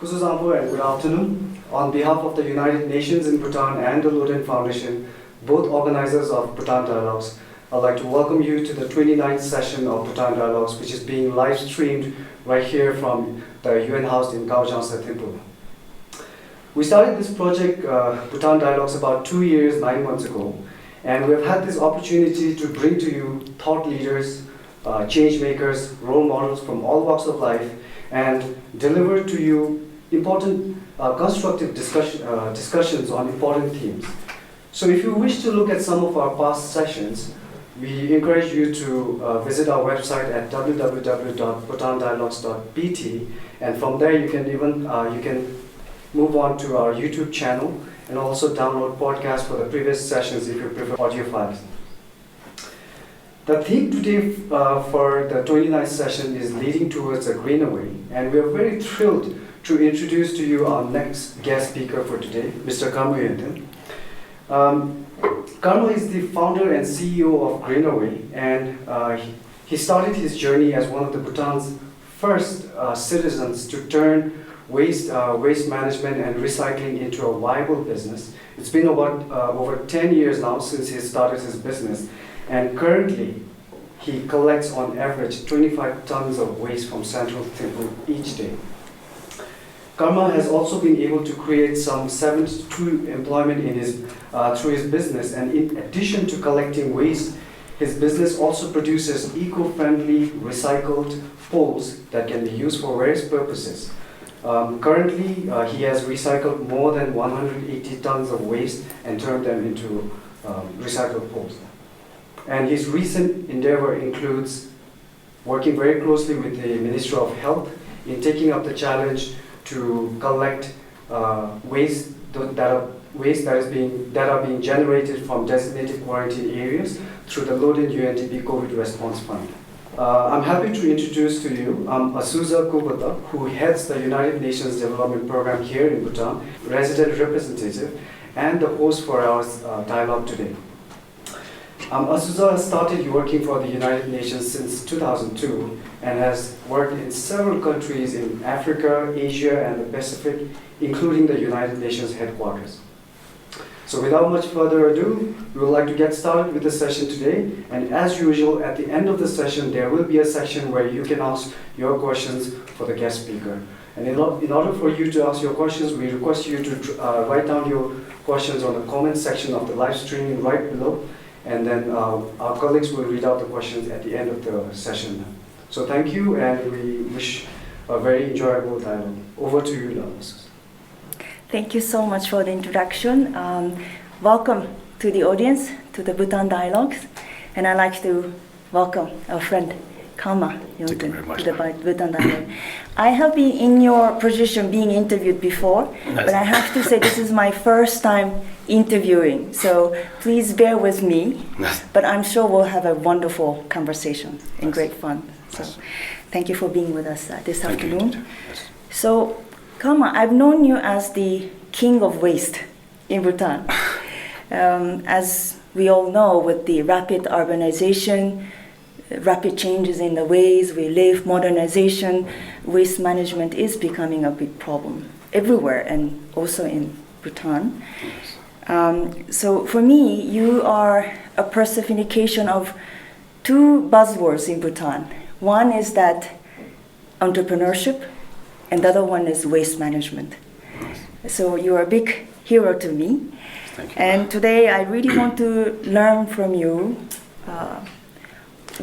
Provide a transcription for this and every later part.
Kusuzampo and good afternoon. On behalf of the United Nations in Bhutan and the Yonten Foundation, both organizers of Bhutan Dialogues, I'd like to welcome you to the 29th session of Bhutan Dialogues, which is being live streamed right here from the UN House in Gaojangsa Temple. We started this project, Bhutan Dialogues, about 2 years, 9 months ago, and we've had this opportunity to bring to you thought leaders, change makers, role models from all walks of life, and deliver to you important constructive discussions on important themes. So if you wish to look at some of our past sessions, we encourage you to visit our website at www.bhutandialogues.pt, and from there you can move on to our YouTube channel and also download podcasts for the previous sessions if you prefer audio files. The theme today for the 29th session is leading towards a greener way, and we are very thrilled to introduce to you our next guest speaker for today, Mr. Yonten. Karma is the founder and CEO of Greenaway, and he started his journey as one of the Bhutan's first citizens to turn waste management and recycling into a viable business. It's been about over 10 years now since he started his business, and currently he collects on average 25 tons of waste from Central Temple each day. Karma has also been able to create some 72 employment through his business, and in addition to collecting waste, his business also produces eco-friendly recycled poles that can be used for various purposes. Currently, he has recycled more than 180 tons of waste and turned them into recycled poles. And his recent endeavor includes working very closely with the Ministry of Health in taking up the challenge to collect waste that are being generated from designated quarantine areas through the Loden UNDP COVID Response Fund. I'm happy to introduce to you Azusa Kubota, who heads the United Nations Development Program here in Bhutan, resident representative, and the host for our dialogue today. Azusa started working for the United Nations since 2002 and has worked in several countries in Africa, Asia, and the Pacific, including the United Nations headquarters. So without much further ado, we would like to get started with the session today. And as usual, at the end of the session, there will be a section where you can ask your questions for the guest speaker. And in order for you to ask your questions, we request you to write down your questions on the comment section of the live streaming right below. And then our colleagues will read out the questions at the end of the session. So thank you, and we wish a very enjoyable dialogue. Over to you now, Mrs. Thank you so much for the introduction. Welcome to the audience, to the Bhutan Dialogues. And I'd like to welcome our friend, Karma Yonten, to the Bhutan Dialogue. I have been in your position being interviewed before, but I have to say this is my first time interviewing, so please bear with me. But I'm sure we'll have a wonderful conversation and great fun. So thank you for being with us this afternoon. So, Karma, I've known you as the king of waste in Bhutan. As we all know, with the rapid urbanization, rapid changes in the ways we live, modernization, waste management is becoming a big problem everywhere, and also in Bhutan. So for me, you are a personification of two buzzwords in Bhutan. One is that entrepreneurship, and the other one is waste management. So you are a big hero to me. Thank you. And today I really want to learn from you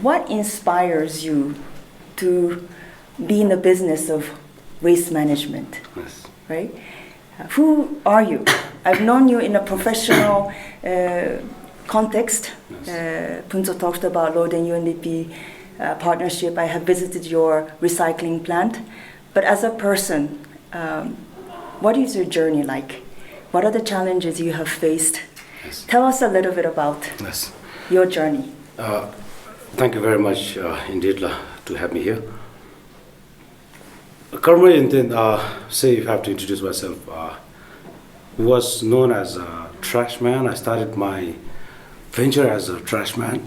what inspires you to be in the business of waste management, right? Who are you? I've known you in a professional context. Punso talked about Loden UNDP partnership. I have visited your recycling plant. But as a person, what is your journey like? What are the challenges you have faced? Yes. Tell us a little bit about your journey. Thank you very much indeed to have me here. Karma Yonten, say if I have to introduce myself, was known as a trashman. I started my venture as a trashman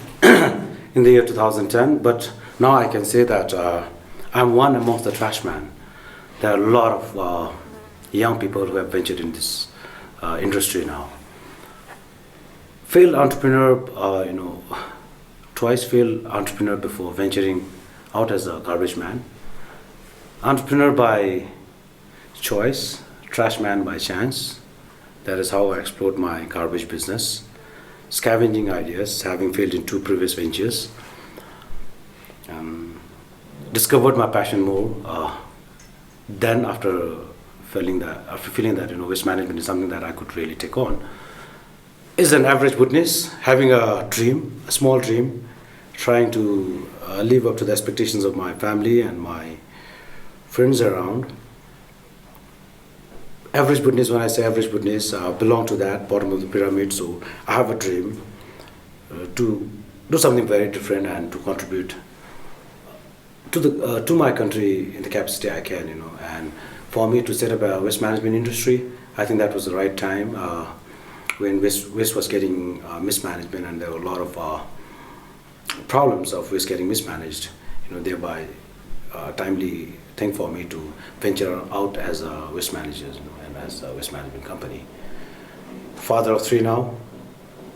in the year 2010, but now I can say that I'm one amongst the trashmen. There are a lot of young people who have ventured in this industry now. Failed entrepreneur, twice failed entrepreneur before venturing out as a garbage man. Entrepreneur by choice, trash man by chance. That is how I explored my garbage business. Scavenging ideas, having failed in 2 previous ventures. Discovered my passion more. Then after feeling that waste management is something that I could really take on. Is an average witness having a dream, a small dream, trying to live up to the expectations of my family and my friends around. Average witness, when I say average witness, belong to that bottom of the pyramid, so I have a dream to do something very different and to contribute to my country in the capacity I can, and for me to set up a waste management industry, I think that was the right time when waste was getting mismanagement, and there were a lot of problems of waste getting mismanaged, thereby timely thing for me to venture out as a waste manager, and as a waste management company. Father of 3 now,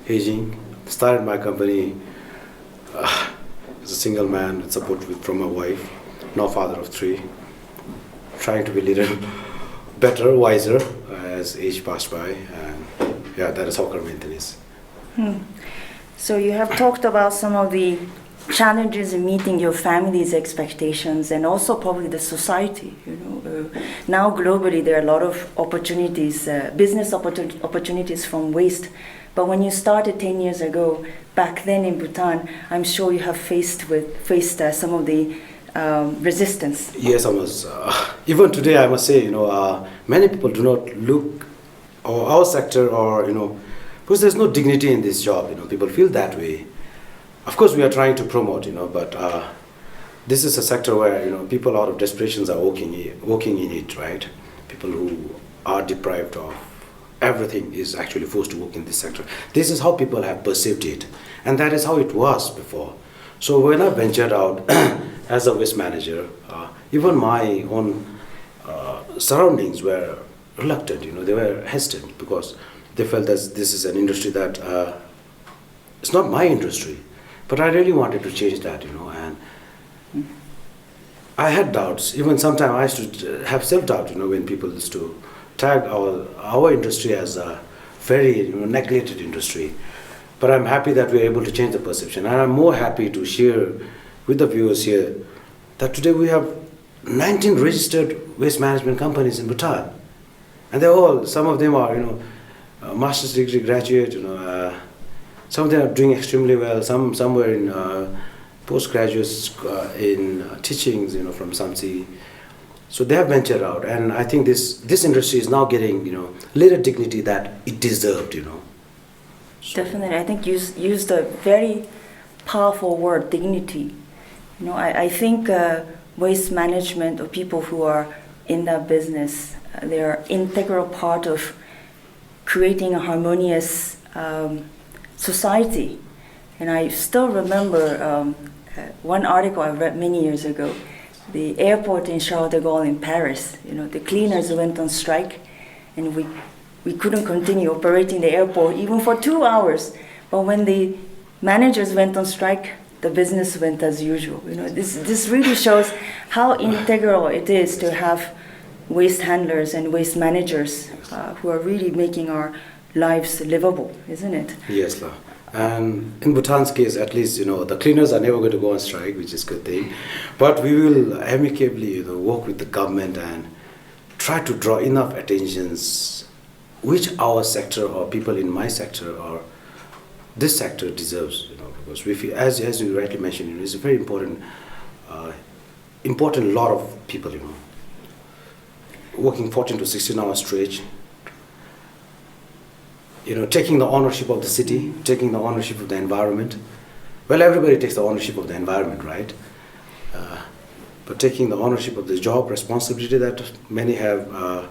aging. Started my company as a single man with support from my wife. Now father of 3. Trying to be a little better, wiser as age passed by, and yeah, that is how current is. So you have talked about some of the challenges in meeting your family's expectations and also probably the society. Now globally there are a lot of opportunities, business opportunities from waste. But when you started 10 years ago, back then in Bhutan, I'm sure you have faced some of the resistance. Yes, I was. Even today, I must say, many people do not look or our sector, or because there's no dignity in this job. People feel that way. Of course, we are trying to promote, but this is a sector where people out of desperations are working in it, right? People who are deprived of everything is actually forced to work in this sector. This is how people have perceived it, and that is how it was before. So when I ventured out as a waste manager, even my own surroundings were reluctant. They were hesitant because they felt that this is an industry that it's not my industry. But I really wanted to change that, and I had doubts. Even sometimes I used to have self-doubt, when people used to tag our industry as a very neglected industry. But I'm happy that we're able to change the perception, and I'm more happy to share with the viewers here that today we have 19 registered waste management companies in Bhutan, and they're all. Some of them are, master's degree graduate. Some of them are doing extremely well. Some were in postgraduates in teachings, from RAMSI. So they have ventured out, and I think this industry is now getting, little dignity that it deserved, So. Definitely, I think you used a very powerful word, dignity. I think waste management, or people who are in that business, they are integral part of creating a harmonious society. And I still remember one article I read many years ago. The airport in Charles de Gaulle in Paris, the cleaners went on strike, and we couldn't continue operating the airport even for 2 hours. But when the managers went on strike, the business went as usual. This really shows how integral it is to have waste handlers and waste managers who are really making our lives livable, isn't it? Yes, La. And in Bhutan's case, at least, the cleaners are never going to go on strike, which is a good thing. But we will amicably, work with the government and try to draw enough attentions which our sector or people in my sector or this sector deserves, because we feel, as you rightly mentioned, it's a very important lot of people, working 14 to 16 hours straight, taking the ownership of the city, taking the ownership of the environment. Well, everybody takes the ownership of the environment, right? But taking the ownership of the job responsibility that many have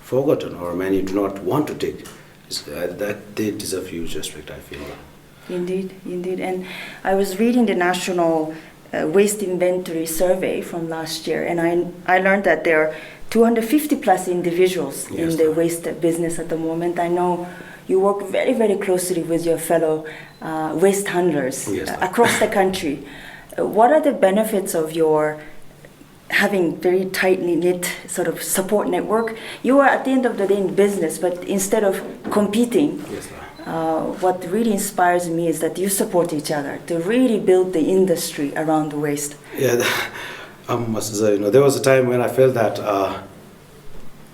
forgotten, or many do not want to take, that they deserve huge respect, I feel. Indeed. And I was reading the National Waste Inventory Survey from last year, and I learned that there are 250 plus individuals Yes, in the waste business at the moment. I know you work very, very closely with your fellow waste handlers Yes, across the country. What are the benefits of your having very tightly knit sort of support network? You are at the end of the day in business, but instead of competing, Yes, what really inspires me is that you support each other to really build the industry around the waste. Yeah, must say, there was a time when I felt that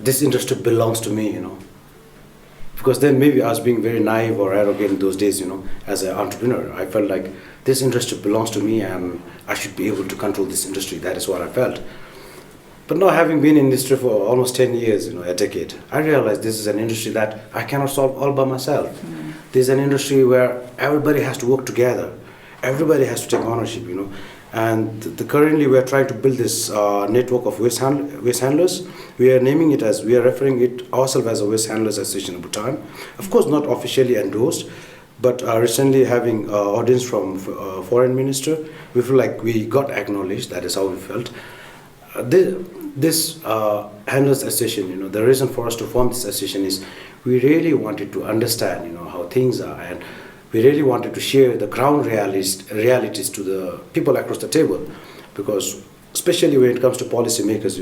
this industry belongs to me, because then maybe I was being very naive or arrogant in those days, as an entrepreneur. I felt like this industry belongs to me and I should be able to control this industry. That is what I felt. But now, having been in industry for almost 10 years, a decade, I realized this is an industry that I cannot solve all by myself. This is an industry where everybody has to work together. Everybody has to take ownership, And currently we are trying to build this network of waste handlers. We are referring it ourselves as a Waste Handlers Association of Bhutan. Of course, not officially endorsed, but recently having audience from foreign minister, we feel like we got acknowledged. That is how we felt. This Handlers Association, the reason for us to form this association is we really wanted to understand, how things are, and we really wanted to share the ground realities to the people across the table, because especially when it comes to policymakers,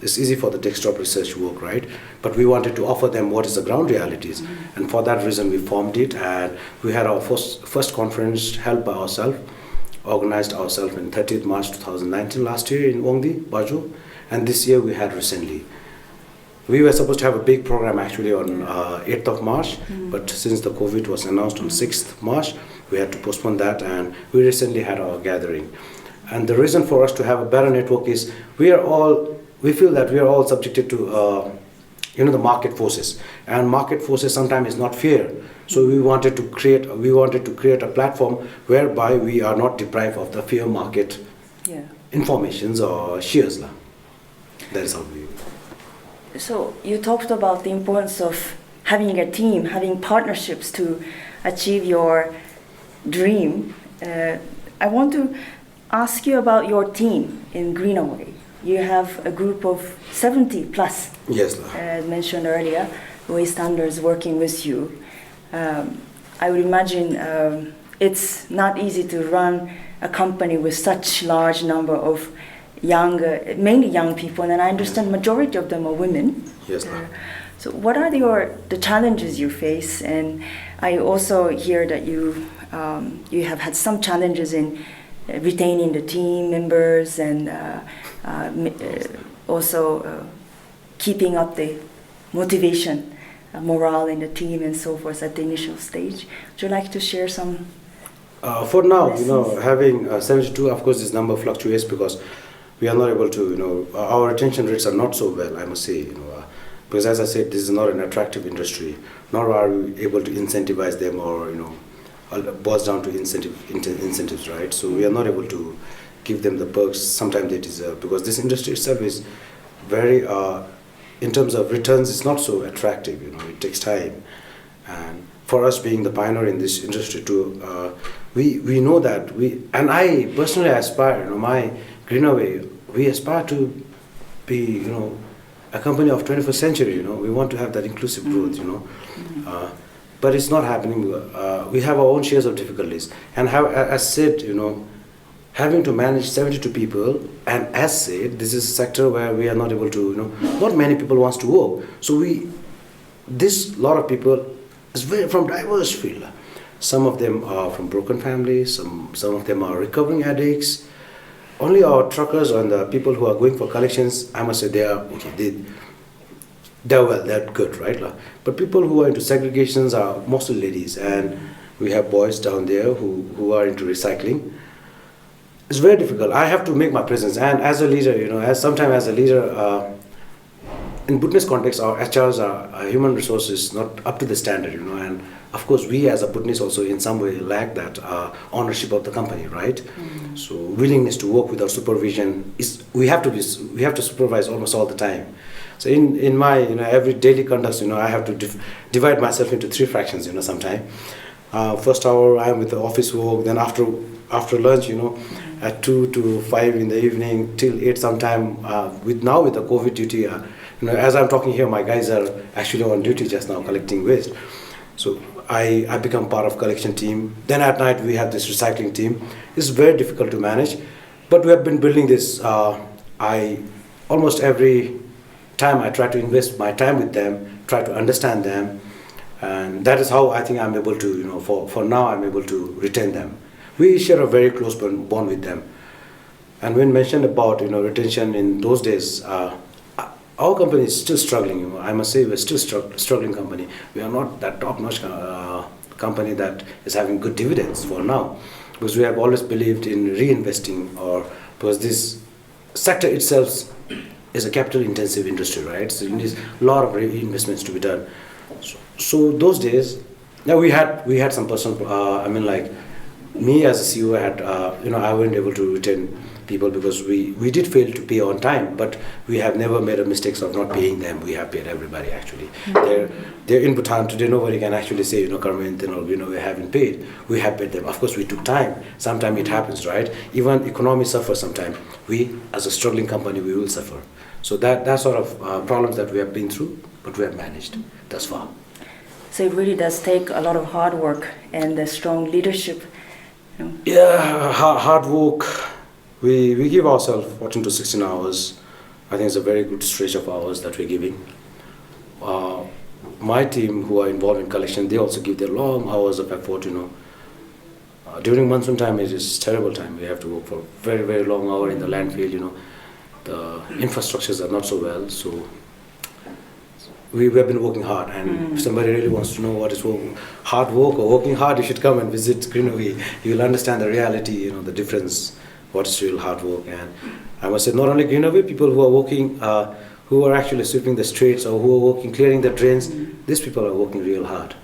it's easy for the desktop research work, right? But we wanted to offer them what is the ground realities, and for that reason we formed it, and we had our first conference held by ourselves, organized ourselves in 30th March 2019 last year in Wongdi, Baju, and this year we had recently. We were supposed to have a big program actually on 8th of March, but since the COVID was announced on 6th March, we had to postpone that, and we recently had our gathering. And the reason for us to have a better network is we feel that we are all subjected to the market forces, and market forces sometimes is not fair. So we wanted to create a platform whereby we are not deprived of the fair market informations or shares. That is how we. So you talked about the importance of having a team, having partnerships to achieve your dream. I want to ask you about your team in Greenaway. You have a group of 70 plus, yes, as mentioned earlier, waste handlers working with you. I would imagine it's not easy to run a company with such large number of mainly young people, and I understand majority of them are women. Yes. So what are the challenges you face? And I also hear that you have had some challenges in retaining the team members and also keeping up the motivation, morale in the team and so forth at the initial stage. Would you like to share some? For now, lessons? having 72, of course, this number fluctuates because we are not able to, our retention rates are not so well, I must say, because as I said, this is not an attractive industry, nor are we able to incentivize them or, boils down to incentives, right? So we are not able to give them the perks sometimes they deserve, because this industry itself is very, in terms of returns, it's not so attractive, it takes time. And for us being the pioneer in this industry too, we know that and I personally aspire, my Greenaway, we aspire to be, a company of 21st century, we want to have that inclusive growth, but it's not happening. We have our own shares of difficulties, and as said, having to manage 72 people, and as said, this is a sector where we are not able to, not many people wants to work. So this lot of people is very from diverse field. Some of them are from broken families, some of them are recovering addicts. Only our truckers and the people who are going for collections, I must say they are okay. They're good, right? But people who are into segregations are mostly ladies, and we have boys down there who are into recycling. It's very difficult. I have to make my presence, and as a leader, as a leader, in Bhutanese context, our HRs are human resources not up to the standard, and of course we as a Bhutanese also in some way lack that ownership of the company, right? So willingness to work without supervision is we have to supervise almost all the time. So in my every daily conduct, I have to divide myself into 3 fractions, sometime. First hour I am with the office work, then after lunch, at 2 to 5 in the evening till 8 sometime. With the COVID duty, as I'm talking here, my guys are actually on duty just now collecting waste. So I become part of collection team. Then at night we have this recycling team. It's very difficult to manage, but we have been building this. Almost every time I try to invest my time with them, try to understand them, and that is how I think I'm able to, for now I'm able to retain them. We share a very close bond with them. And when mentioned about retention in those days, our company is still struggling. I must say we're still struggling company. We are not that top-notch company that is having good dividends for now, because we have always believed in reinvesting, because this sector itself is a capital-intensive industry, right? So it needs a lot of investments to be done. So those days, now we had some personal. Like me as a CEO, I wasn't able to retain people because we did fail to pay on time, but we have never made a mistake of not paying them. We have paid everybody actually. They're in Bhutan today. Nobody can actually say we haven't paid. We have paid them. Of course, we took time. Sometimes it happens, right? Even economy suffers sometimes. We, as a struggling company, we will suffer. So that sort of problems that we have been through, but we have managed thus far. So it really does take a lot of hard work and strong leadership. Yeah, hard work. We give ourselves 14 to 16 hours. I think it's a very good stretch of hours that we're giving. My team who are involved in collection, they also give their long hours of effort, During monsoon time, it is terrible time. We have to work for very, very long hour in the landfill, The infrastructures are not so well, so we have been working hard, and if somebody really wants to know what is hard work or working hard, you should come and visit Greenaway. You will understand the reality, the difference, what is real hard work. And I must say, not only Greenaway, people who are working, who are actually sweeping the streets or who are working, clearing the drains, these people are working real hard.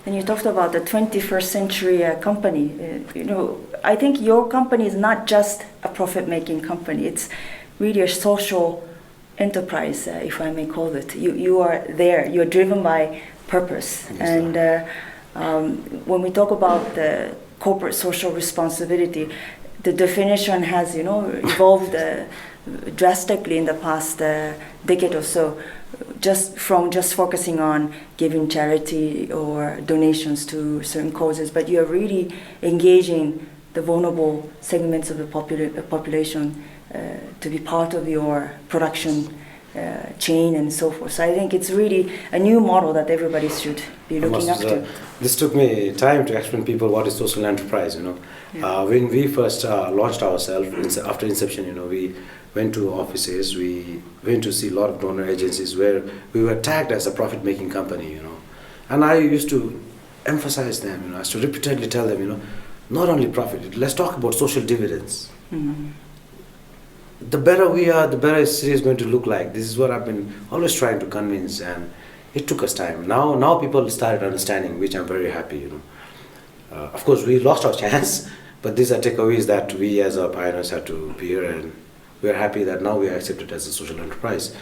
And you talked about the 21st century company. I think your company is not just a profit-making company. It's really a social enterprise, if I may call it. You are there. You're driven by purpose. Yes, and when we talk about the corporate social responsibility, the definition has, evolved drastically in the past decade or so. Just focusing on giving charity or donations to certain causes, but you're really engaging the vulnerable segments of the population to be part of your production chain and so forth. So I think it's really a new model that everybody should be looking up to. This took me time to explain people what is social enterprise. Yeah. When we first launched ourselves after inception, we went to offices, we went to see a lot of donor agencies where we were tagged as a profit-making company, And I used to emphasize them, I used to repeatedly tell them, not only profit, let's talk about social dividends. Mm-hmm. The better we are, the better city is going to look like. This is what I've been always trying to convince, and it took us time. Now people started understanding, which I'm very happy, Of course, we lost our chance, but these are takeaways that we as our pioneers had to bear, and we are happy that now we are accepted as a social enterprise.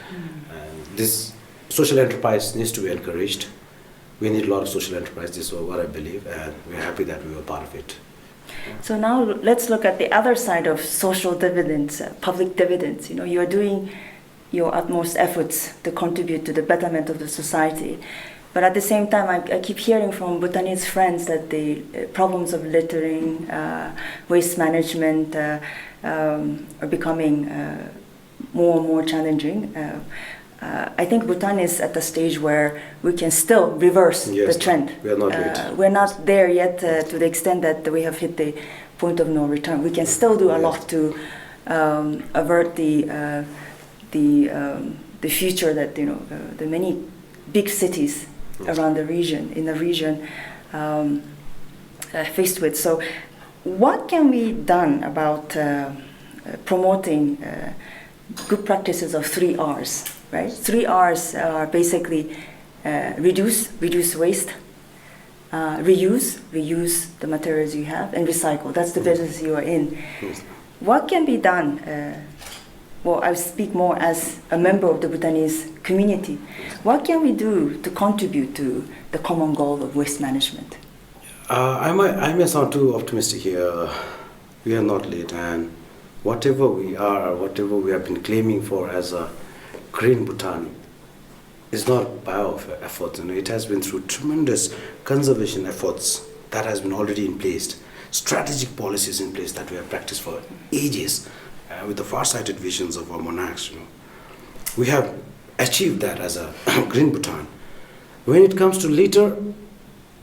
And this social enterprise needs to be encouraged. We need a lot of social enterprise, this is what I believe, and we're happy that we were part of it. So now let's look at the other side of social dividends, public dividends. You're doing your utmost efforts to contribute to the betterment of the society. But at the same time, I keep hearing from Bhutanese friends that the problems of littering, waste management are becoming more and more challenging. I think Bhutan is at the stage where we can still reverse the trend. We are not yet. We're not there yet to the extent that we have hit the point of no return. We can still do a lot to avert the future that the many big cities around the region faced with. So, what can be done about promoting good practices of 3 R's? Right? 3 R's are basically reduce waste, reuse the materials you have, and recycle. That's the business you are in. Yes. What can be done? I speak more as a member of the Bhutanese community. What can we do to contribute to the common goal of waste management? I may sound too optimistic here. We are not late, and whatever we are, whatever we have been claiming for as a green Bhutan, is not by our efforts. It has been through tremendous conservation efforts that has been already in place, strategic policies in place that we have practiced for ages, with the far-sighted visions of our monarchs. We have achieved that as a green Bhutan. When it comes to litter,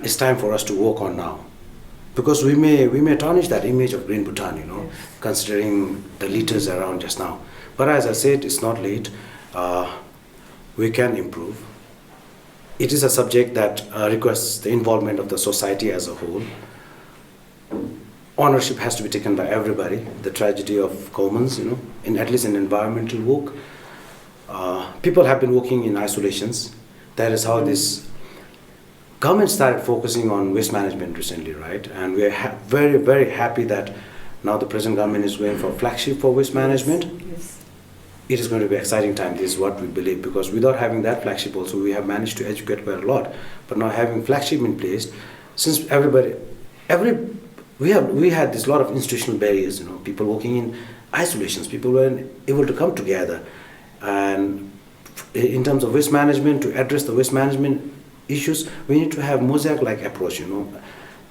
it's time for us to work on now, because we may tarnish that image of green Bhutan, Yes. considering the litters around just now. But as I said, it's not late. We can improve. It is a subject that requires the involvement of the society as a whole. Ownership has to be taken by everybody. The tragedy of commons, at least in environmental work. People have been working in isolations. That is how this government started focusing on waste management recently, right? And we are very, very happy that now the present government is going for flagship for waste management. Yes. It is going to be an exciting time. This is what we believe, because without having that flagship also, we have managed to educate quite a lot. But now having flagship in place, since we had this lot of institutional barriers, people working in isolations, people weren't able to come together. And in terms of waste management, to address the waste management issues, we need to have mosaic-like approach,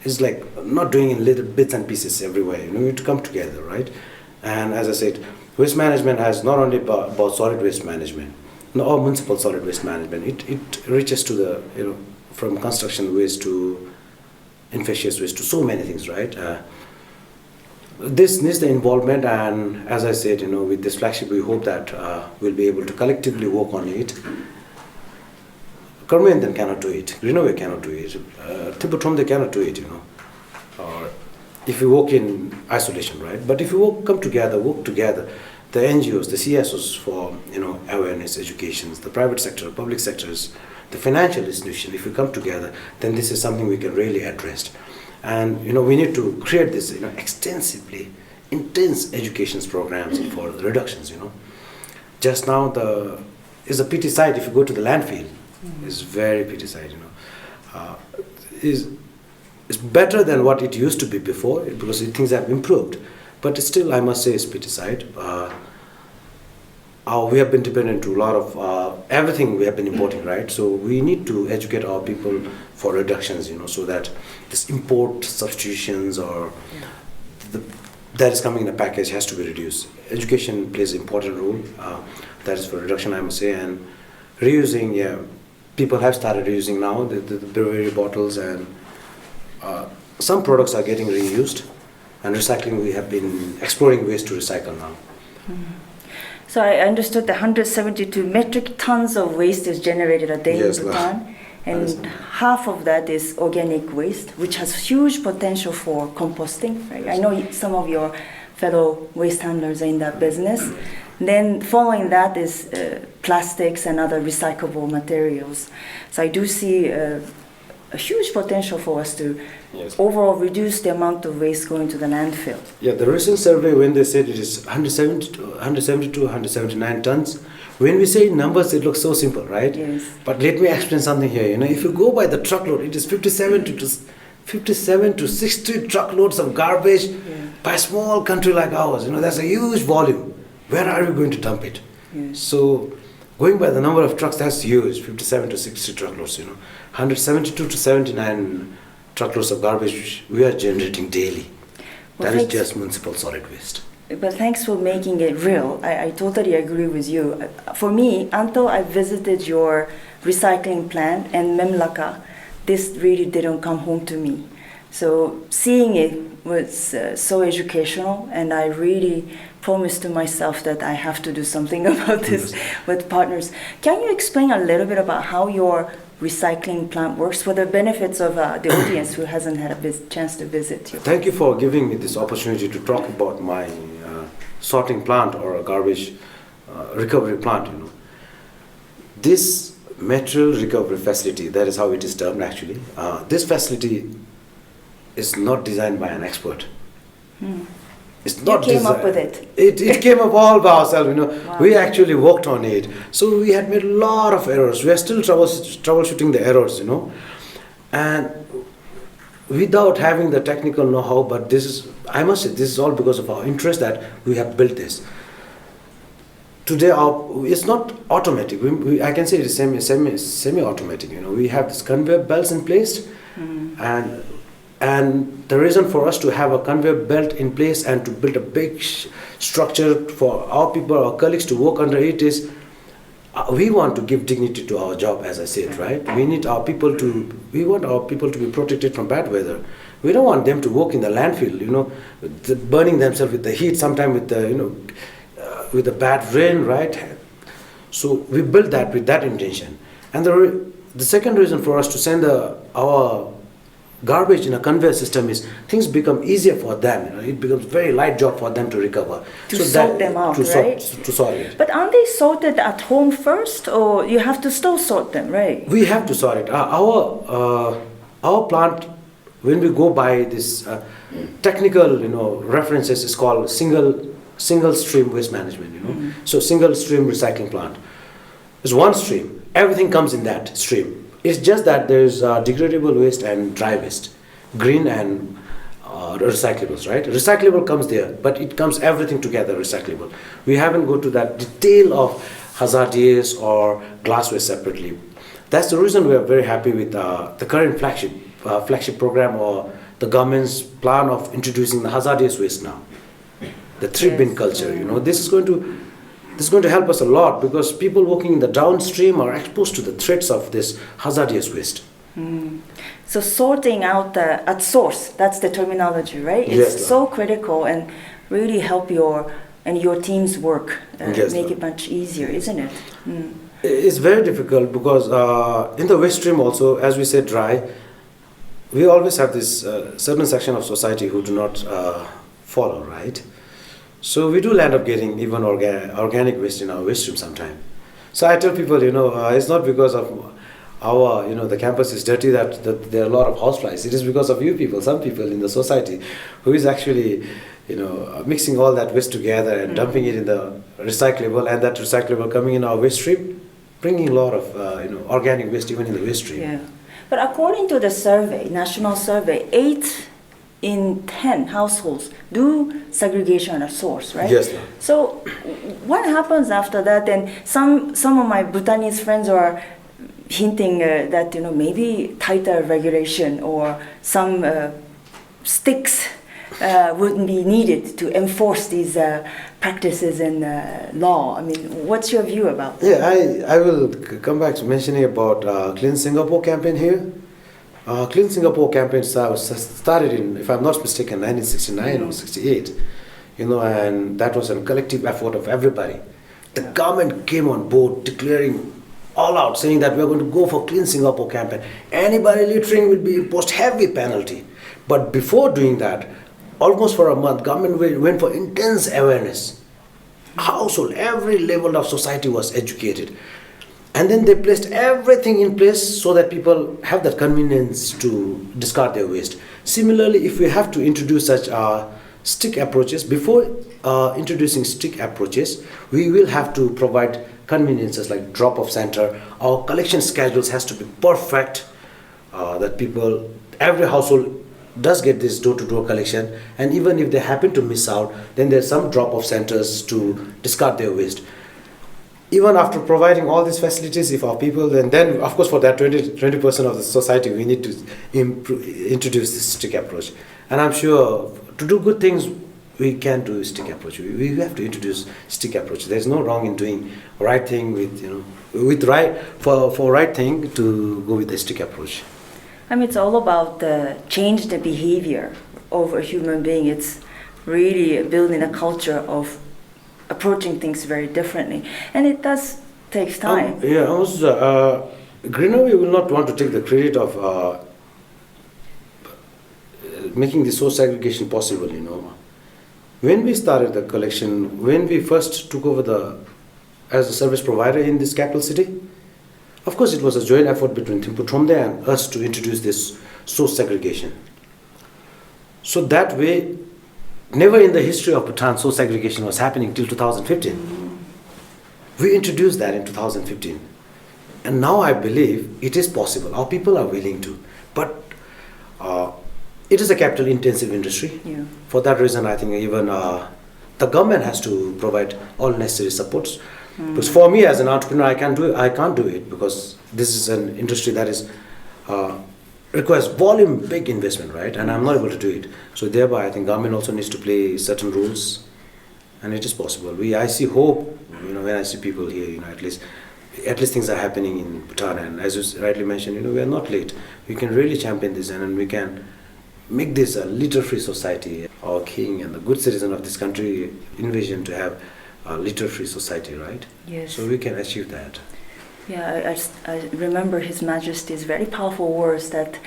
It's like not doing in little bits and pieces everywhere, we need to come together, right? And as I said, waste management has not only about solid waste management, or municipal solid waste management. It reaches to the, from construction waste to infectious waste to so many things, right? This needs the involvement, and as I said, with this flagship, we hope that we'll be able to collectively work on it. Yonten cannot do it, Greenaway cannot do it, Tibeton, they cannot do it, or if we work in isolation, right? But if we work together, the NGOs, the CSOs for awareness, educations, the private sector, public sectors, the financial institution, if we come together, then this is something we can really address. And we need to create this extensively intense education programs for the reductions. Just now is a pity side. If you go to the landfill, it's very pity side. It's better than what it used to be before, because things have improved. But still, I must say, it's pity side. We have been dependent to a lot of everything we have been importing, right? So we need to educate our people for reductions, so that this import substitutions or that is coming in a package has to be reduced. Education plays an important role. That is for reduction, I must say. And reusing, people have started reusing now, the brewery bottles, and some products are getting reused. And recycling, we have been exploring ways to recycle now. So I understood that 172 metric tons of waste is generated a day Yes, in Bhutan, and half of that is organic waste, which has huge potential for composting. Right? I know some of your fellow waste handlers are in that business. Then following that is plastics and other recyclable materials. So I do see a huge potential for us to overall reduce the amount of waste going to the landfill. Yeah, the recent survey, when they said it is 172, 179 tons, when we say numbers, it looks so simple, right? Yes. But let me explain something here. If you go by the truckload, it is 57 to 60 truckloads of garbage by a small country like ours. That's a huge volume. Where are we going to dump it? Yes. So, going by the number of trucks, that's huge. 57 to 60 truckloads. 172 to 79 truckloads of garbage we are generating daily. Well, that is just municipal solid waste. But thanks for making it real. I totally agree with you. For me, until I visited your recycling plant and Memlaka, this really didn't come home to me. So seeing it was so educational, and I really promised to myself that I have to do something about this with partners. Can you explain a little bit about how your recycling plant works for the benefits of the audience who hasn't had a chance to visit you? Thank you for giving me this opportunity to talk about my sorting plant or a garbage recovery plant. This material recovery facility, that is how it is termed actually. This facility is not designed by an expert. It's not you came up with it. It came up all by ourselves. Wow. We actually worked on it. So we had made a lot of errors. We are still troubleshooting the errors. And without having the technical know-how, but this is, I must say, this is all because of our interest that we have built this. Today, it's not automatic. I can say it is semi-automatic. We have this conveyor belts in place, and the reason for us to have a conveyor belt in place and to build a big structure for our people, our colleagues to work under it is, we want to give dignity to our job, as I said, right? We want our people to be protected from bad weather. We don't want them to work in the landfill, burning themselves with the heat, sometimes with the, with the bad rain, right? So we built that with that intention. And the second reason for us to send our garbage in a conveyor system is things become easier for them. It becomes very light job for them to recover. To sort them out, right? To sort it. But aren't they sorted at home first, or you have to still sort them, right? We have to sort it. Our plant, when we go by this technical, references, is called single stream waste management. So single stream recycling plant. There's one stream. Everything comes in that stream. It's just that there's degradable waste and dry waste, green and recyclables, right? Recyclable comes there, but it comes everything together, recyclable. We haven't go to that detail of hazardous or glass waste separately. That's the reason we are very happy with the current flagship program, or the government's plan of introducing the hazardous waste now. The 3-bin culture, this is going to help us a lot, because people working in the downstream are exposed to the threats of this hazardous waste. So sorting out at source, that's the terminology, right? It's so critical and really help your team's work, make it much easier, isn't it? It's very difficult because in the waste stream also, as we said, dry, we always have this certain section of society who do not follow, right? So we do end up getting even organic waste in our waste stream sometimes. So I tell people, it's not because of our, the campus is dirty that there are a lot of houseflies. It is because of you people, some people in the society, who is actually, mixing all that waste together and dumping it in the recyclable, and that recyclable coming in our waste stream, bringing a lot of, organic waste even in the waste stream. Yeah, but according to the survey, national survey, 8 in 10 households do segregation at source, right? Yes, ma'am. So what happens after that? And some of my Bhutanese friends are hinting that maybe tighter regulation or some sticks wouldn't be needed to enforce these practices in law. I mean, what's your view about that? Yeah, I will come back to mentioning about Clean Singapore campaign here. Clean Singapore campaign started in, if I'm not mistaken, 1969 or 68, and that was a collective effort of everybody. The government came on board declaring all out, saying that we're going to go for Clean Singapore campaign. Anybody littering will be imposed heavy penalty. But before doing that, almost for a month, government went for intense awareness. Household, every level of society was educated. And then they placed everything in place so that people have that convenience to discard their waste. Similarly, if we have to introduce such stick approaches, before introducing stick approaches, we will have to provide conveniences like drop-off center. Our collection schedules has to be perfect, that people, every household does get this door-to-door collection, and even if they happen to miss out, then there's some drop-off centers to discard their waste. Even after providing all these facilities, if our people, then of course for that 20% of the society, we need to introduce this stick approach. And I'm sure to do good things, we can do stick approach. We have to introduce stick approach. There's no wrong in doing right thing with right for right thing to go with the stick approach. I mean, it's all about change the behavior of a human being. It's really building a culture of approaching things very differently, and it does takes time. Greenaway will not want to take the credit of making the source segregation possible. When we started the collection, when we first took over as a service provider in this capital city, of course it was a joint effort between Thimphu Tromde and us to introduce this source segregation. So that way, never in the history of Bhutan source segregation was happening till 2015. We introduced that in 2015. And now I believe it is possible. Our people are willing to. But it is a capital intensive industry. Yeah. For that reason, I think even the government has to provide all necessary supports. Because for me as an entrepreneur, I can't do it because this is an industry that is requires volume, big investment, right? And I'm not able to do it. So thereby, I think government also needs to play certain rules, and it is possible. I see hope, when I see people here, at least things are happening in Bhutan. And as you rightly mentioned, we are not late. We can really champion this, and we can make this a litter-free society. Our king and the good citizen of this country envision to have a litter-free society, right? Yes. So we can achieve that. Yeah, I remember His Majesty's very powerful words that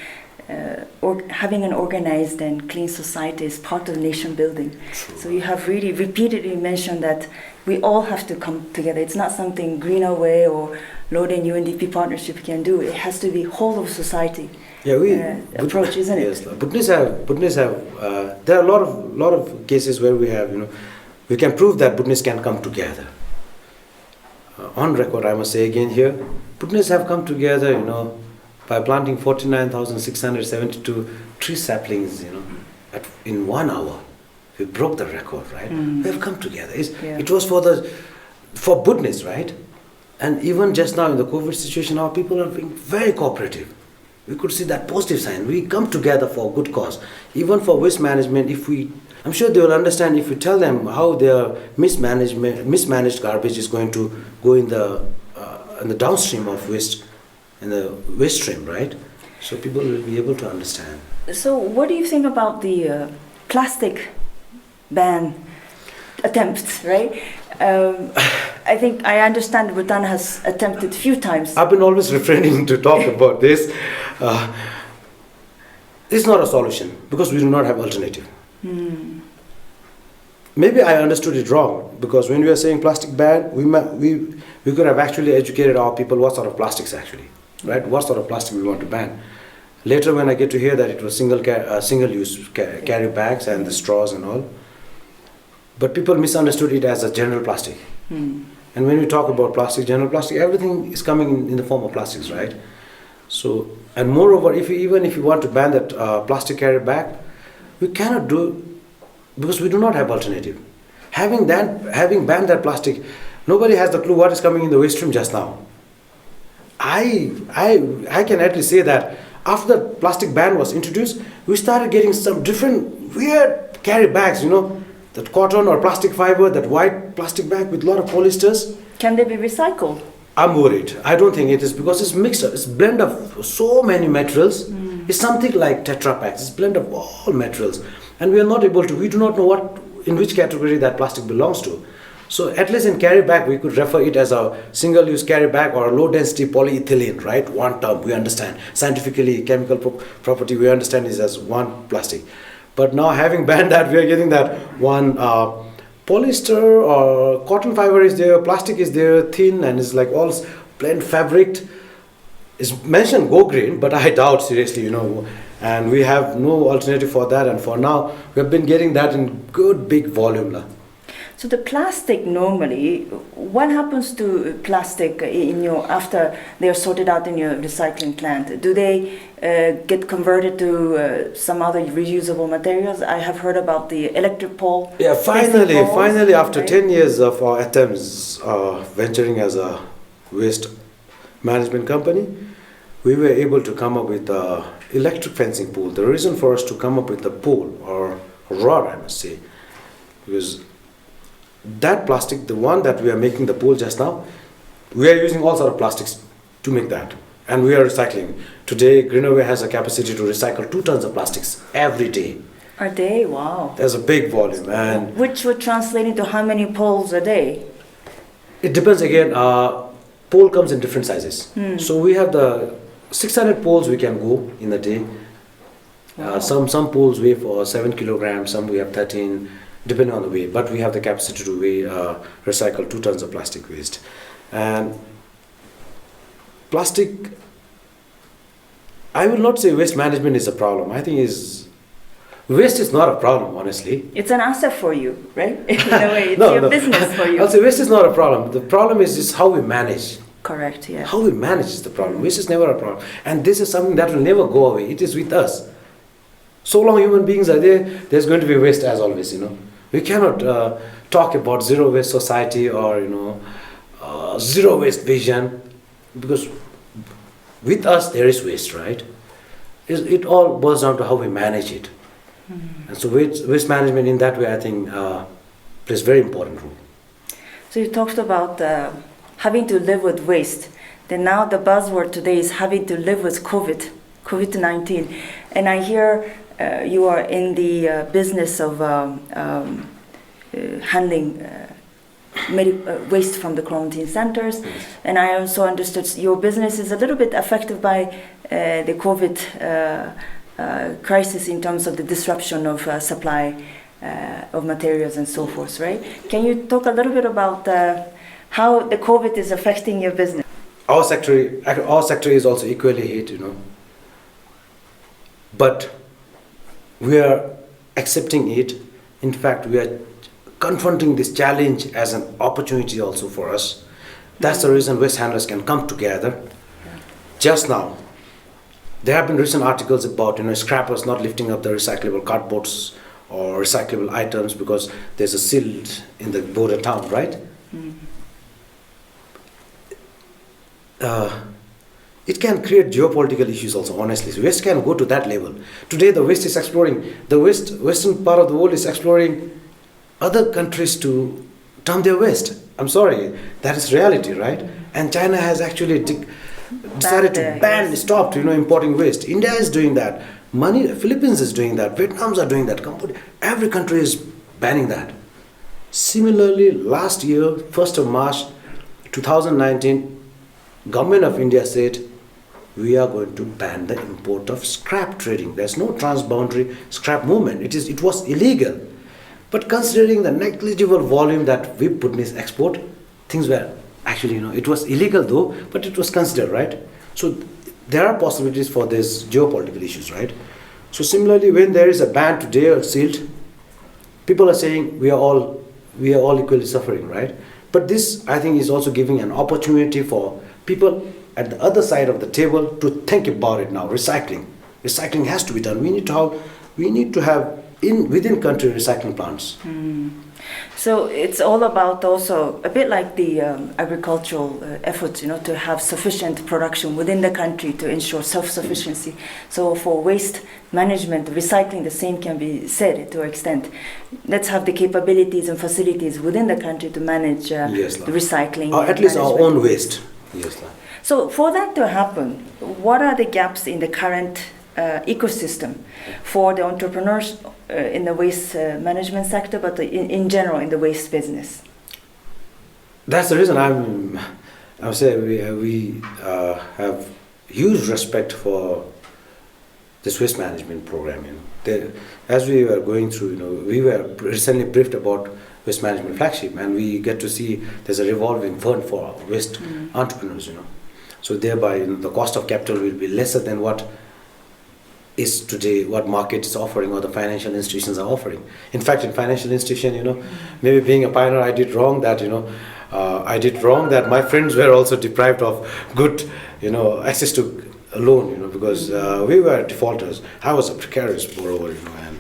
having an organized and clean society is part of nation building. True. So you have really repeatedly mentioned that we all have to come together. It's not something Greenaway or Lord and UNDP partnership can do. It has to be whole of society. Yeah, approach, isn't it? Yes, Bhutanese have. There are a lot of cases where we have, we can prove that Bhutanese can come together. On record, I must say again here, Bhutanese have come together, by planting 49,672 tree saplings, in 1 hour. We broke the record, right? We have come together. It was for Bhutanese, right? And even just now in the COVID situation, our people are being very cooperative. We could see that positive sign. We come together for a good cause. Even for waste management, I'm sure they will understand if we tell them how their mismanaged garbage is going to go in the downstream of waste, in the waste stream, right? So people will be able to understand. So what do you think about the plastic ban attempts, right? I understand Bhutan has attempted a few times. I've been always refraining to talk about this. It's not a solution because we do not have alternative. Maybe I understood it wrong because when we are saying plastic ban, we could have actually educated our people what sort of plastics actually, right? What sort of plastic we want to ban. Later, when I get to hear that it was single-use carry bags and the straws and all, but people misunderstood it as a general plastic. And when we talk about general plastic, everything is coming in the form of plastics, right? So, and moreover, even if you want to ban that plastic carry bag, we cannot do because we do not have alternative. Having banned that plastic, nobody has the clue what is coming in the waste stream just now. I can at least say that after the plastic ban was introduced, we started getting some different weird carry bags, that cotton or plastic fiber, that white plastic bag with a lot of polyesters. Can they be recycled? I'm worried. I don't think it is because it's mixed up. It's blend of so many materials. It's something like Tetra Packs. It's blend of all materials. And we do not know in which category that plastic belongs to. So at least in carry bag, we could refer it as a single-use carry bag or a low-density polyethylene, right? One term, we understand. Scientifically, chemical property, we understand is as one plastic. But now having banned that, we are getting that one polyester or cotton fiber is there, plastic is there, thin, and it's like all blend fabric. It's mentioned go green, but I doubt seriously, and we have no alternative for that. And for now, we have been getting that in good big volume. So the plastic normally, what happens to plastic after they are sorted out in your recycling plant? Do they get converted to some other reusable materials? I have heard about the electric pole. Yeah, finally, after right? 10 years of our attempts venturing as a waste management company, we were able to come up with an electric fencing pole. The reason for us to come up with the pole or rod, I must say, because that plastic, the one that we are making the pole just now, we are using all sort of plastics to make that, and we are recycling. Today, Greenaway has a capacity to recycle 2 tons of plastics every day. A day? Wow. There's a big volume, and which would translate into how many poles a day? It depends again. Pole comes in different sizes. So we have the 600 poles we can go in a day. Wow. Some poles weigh for 7 kilograms. Some we have 13. Depending on the weight, but we have the capacity to recycle 2 tons of plastic waste. And plastic, I will not say waste management is a problem. I think waste is not a problem, honestly. It's an asset for you, right? In a way, it's your business for you. I'll say waste is not a problem. The problem is how we manage. Correct, yeah. How we manage is the problem. Waste is never a problem. And this is something that will never go away. It is with us. So long human beings are there, there's going to be waste as always, you know. We cannot talk about zero waste society or, you know, zero waste vision, because with us there is waste, right? It all boils down to how we manage it. And so waste management in that way, I think, plays a very important role. So you talked about having to live with waste. Then now the buzzword today is having to live with COVID-19. And I hear you are in the business of handling waste from the quarantine centers. And I also understood your business is a little bit affected by the COVID crisis in terms of the disruption of supply of materials and so forth, right? Can you talk a little bit about how the COVID is affecting your business? Our sector is also equally hit, you know. But we are accepting it. In fact, we are confronting this challenge as an opportunity also for us. That's the reason waste handlers can come together. Just now, there have been recent articles about, you know, scrappers not lifting up the recyclable cardboards or recyclable items because there's a silt in the border town, right? It can create geopolitical issues also, honestly. So waste can go to that level. Today the waste is exploring, western part of the world is exploring other countries to dump their waste. I'm sorry, that is reality, right? And China has actually decided to stopped, you know, importing waste. India is doing that. Philippines is doing that. Vietnam's are doing that. Every country is banning that. Similarly, last year, 1st of March 2019, Government of India said, we are going to ban the import of scrap trading. There's no transboundary scrap movement. It was illegal. But considering the negligible volume that we put in this export, things were actually, you know, it was illegal though, but it was considered, right? So there are possibilities for these geopolitical issues, right? So similarly, when there is a ban today or silt, people are saying we are all equally suffering, right? But this, I think, is also giving an opportunity for people at the other side of the table to think about it now. Recycling has to be done. We need to have within country recycling plants. So it's all about also a bit like the agricultural efforts, you know, to have sufficient production within the country to ensure self-sufficiency. So for waste management, recycling, the same can be said to an extent. Let's have the capabilities and facilities within the country to manage the recycling. Or at least our own waste. Yes, so for that to happen, what are the gaps in the current ecosystem for the entrepreneurs in the waste management sector, but in general in the waste business? That's the reason I would say we have huge respect for this waste management program. You know, as we were going through, you know, we were recently briefed about waste management flagship, and we get to see there's a revolving fund for waste entrepreneurs. You know, so thereby, you know, the cost of capital will be lesser than what is today, what market is offering or the financial institutions are offering. In fact, in financial institution, you know, maybe being a pioneer, I did wrong that, you know, my friends were also deprived of good, you know, access to a loan, you know, because we were defaulters. I was a precarious borrower, you know, and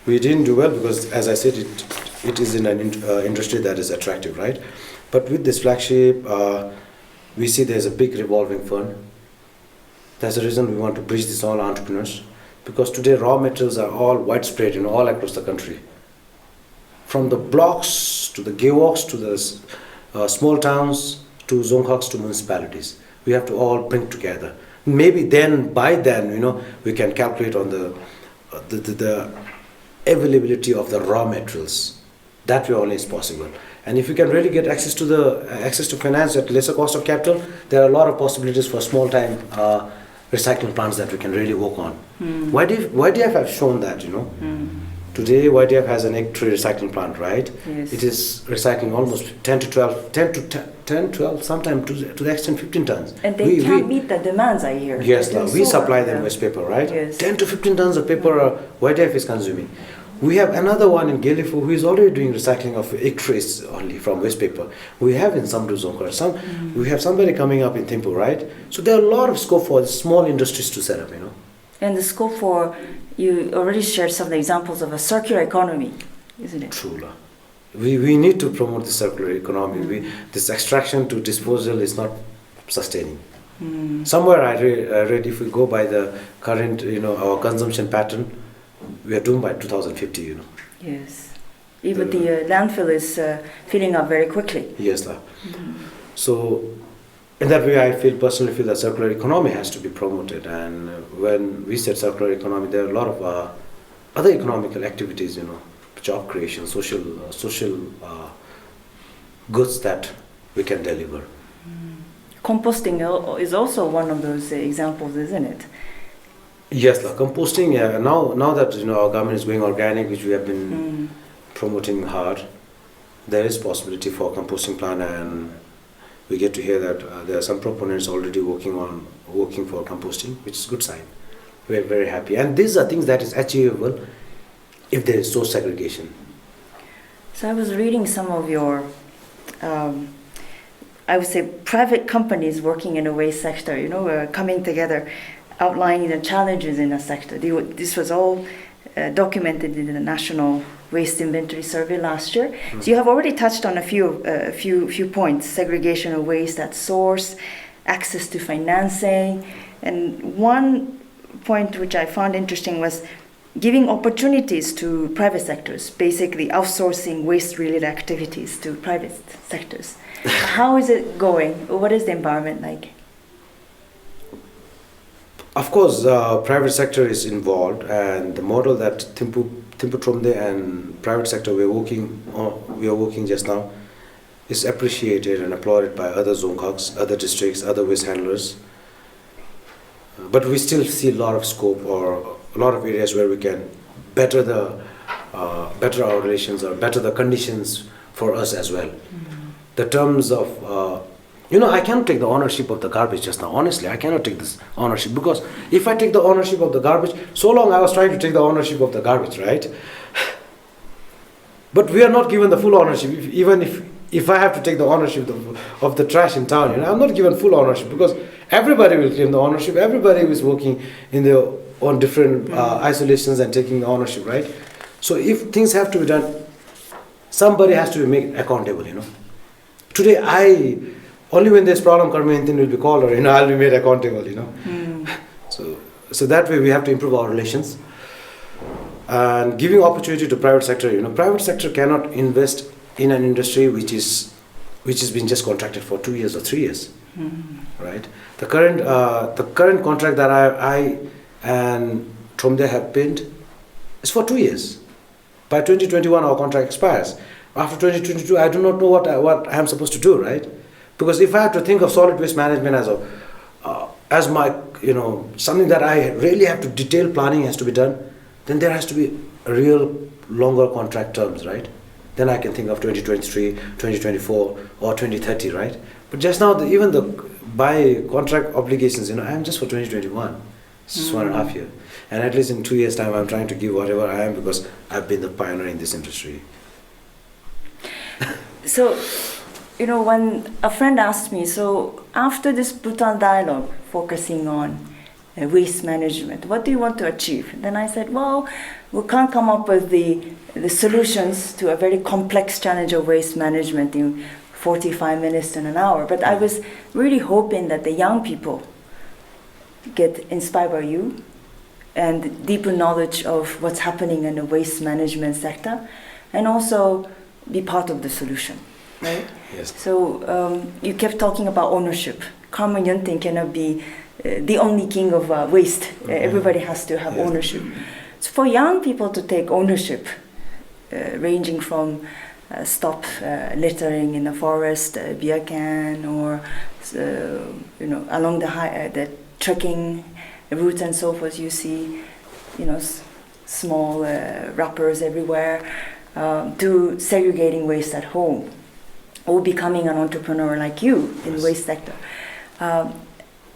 we didn't do well because, as I said, it is in an industry that is attractive, right? But with this flagship, we see there's a big revolving fund. That's the reason we want to bridge this all entrepreneurs, because today raw materials are all widespread, you know, all across the country. From the blocks to the gearworks to the small towns to zonghaks to municipalities, we have to all bring together. Maybe by then, you know, we can calculate on the availability of the raw materials. That way only is possible. And if you can really get access to finance at lesser cost of capital, there are a lot of possibilities for small time recycling plants that we can really work on. YDF have shown that, you know. Today YDF has an egg tree recycling plant, right? Yes. It is recycling almost 10 to 12, sometimes to the extent 15 tons. And they can't meet the demands, I hear. Yes, we supply them waste paper, right? Yes. 10 to 15 tons of paper YDF is consuming. We have another one in Gelifu who is already doing recycling of egg trays only from waste paper. We have in Samdu Zonkar. We have somebody coming up in Thimphu, right? So there are a lot of scope for small industries to set up, you know. And the scope for, you already shared some of the examples of a circular economy, isn't it? True. We need to promote the circular economy. This extraction to disposal is not sustaining. Somewhere I read if we go by the current, our consumption pattern, we are doomed by 2050, Yes. Even the landfill is filling up very quickly. Yes, So in that way, I personally feel that circular economy has to be promoted. And when we said circular economy, there are a lot of other economical activities, job creation, social goods that we can deliver. Composting is also one of those examples, isn't it? Yes, composting. Now that our government is going organic, which we have been promoting hard, there is possibility for composting plant, and we get to hear that there are some proponents already working for composting, which is a good sign. We are very happy, and these are things that is achievable if there is source segregation. So I was reading some of your, I would say, private companies working in the waste sector, coming together, outlining the challenges in the sector. This was all documented in the National Waste Inventory Survey last year. So you have already touched on a few points: segregation of waste at source, access to financing, and one point which I found interesting was giving opportunities to private sectors, basically outsourcing waste-related activities to private sectors. How is it going? What is the environment like? Of course, private sector is involved, and the model that Timputromde and private sector we are working just now is appreciated and applauded by other zonkoks, other districts, other waste handlers. But we still see a lot of scope or a lot of areas where we can better our relations or better the conditions for us as well. The terms of I cannot take the ownership of the garbage just now. Honestly, I cannot take this ownership, because if I take the ownership of the garbage, so long I was trying to take the ownership of the garbage, right? But we are not given the full ownership. Even if I have to take the ownership of the trash in town, I'm not given full ownership, because everybody will claim the ownership. Everybody is working on different isolations and taking the ownership, right? So if things have to be done, somebody has to be made accountable, Today, only when this problem comes, Yonten will be called, or I'll be made accountable, So that way we have to improve our relations and giving opportunity to private sector. Private sector cannot invest in an industry which has been just contracted for 2 years or 3 years, right? The current contract that I and Tromde have pinned is for 2 years. By 2021, our contract expires. After 2022, I do not know what I am supposed to do, right? Because if I have to think of solid waste management as my, something that I really have to detailed planning has to be done, then there has to be a real longer contract terms, right? Then I can think of 2023, 2024, or 2030, right? But just now, even by contract obligations, I'm just for 2021. It's just 1.5 years. And at least in 2 years' time, I'm trying to give whatever I am, because I've been the pioneer in this industry. So, when a friend asked me, so after this Bhutan dialogue focusing on waste management, what do you want to achieve? Then I said, well, we can't come up with the solutions to a very complex challenge of waste management in 45 minutes to an hour. But I was really hoping that the young people get inspired by you and deeper knowledge of what's happening in the waste management sector, and also be part of the solution, right? Yes. So you kept talking about ownership. Karma Yonten cannot be the only king of waste. Everybody has to have ownership. So for young people to take ownership, ranging from stop littering in the forest, beer can, or along the trekking routes and so forth, you see, small wrappers everywhere, to segregating waste at home, or becoming an entrepreneur like you in the waste sector.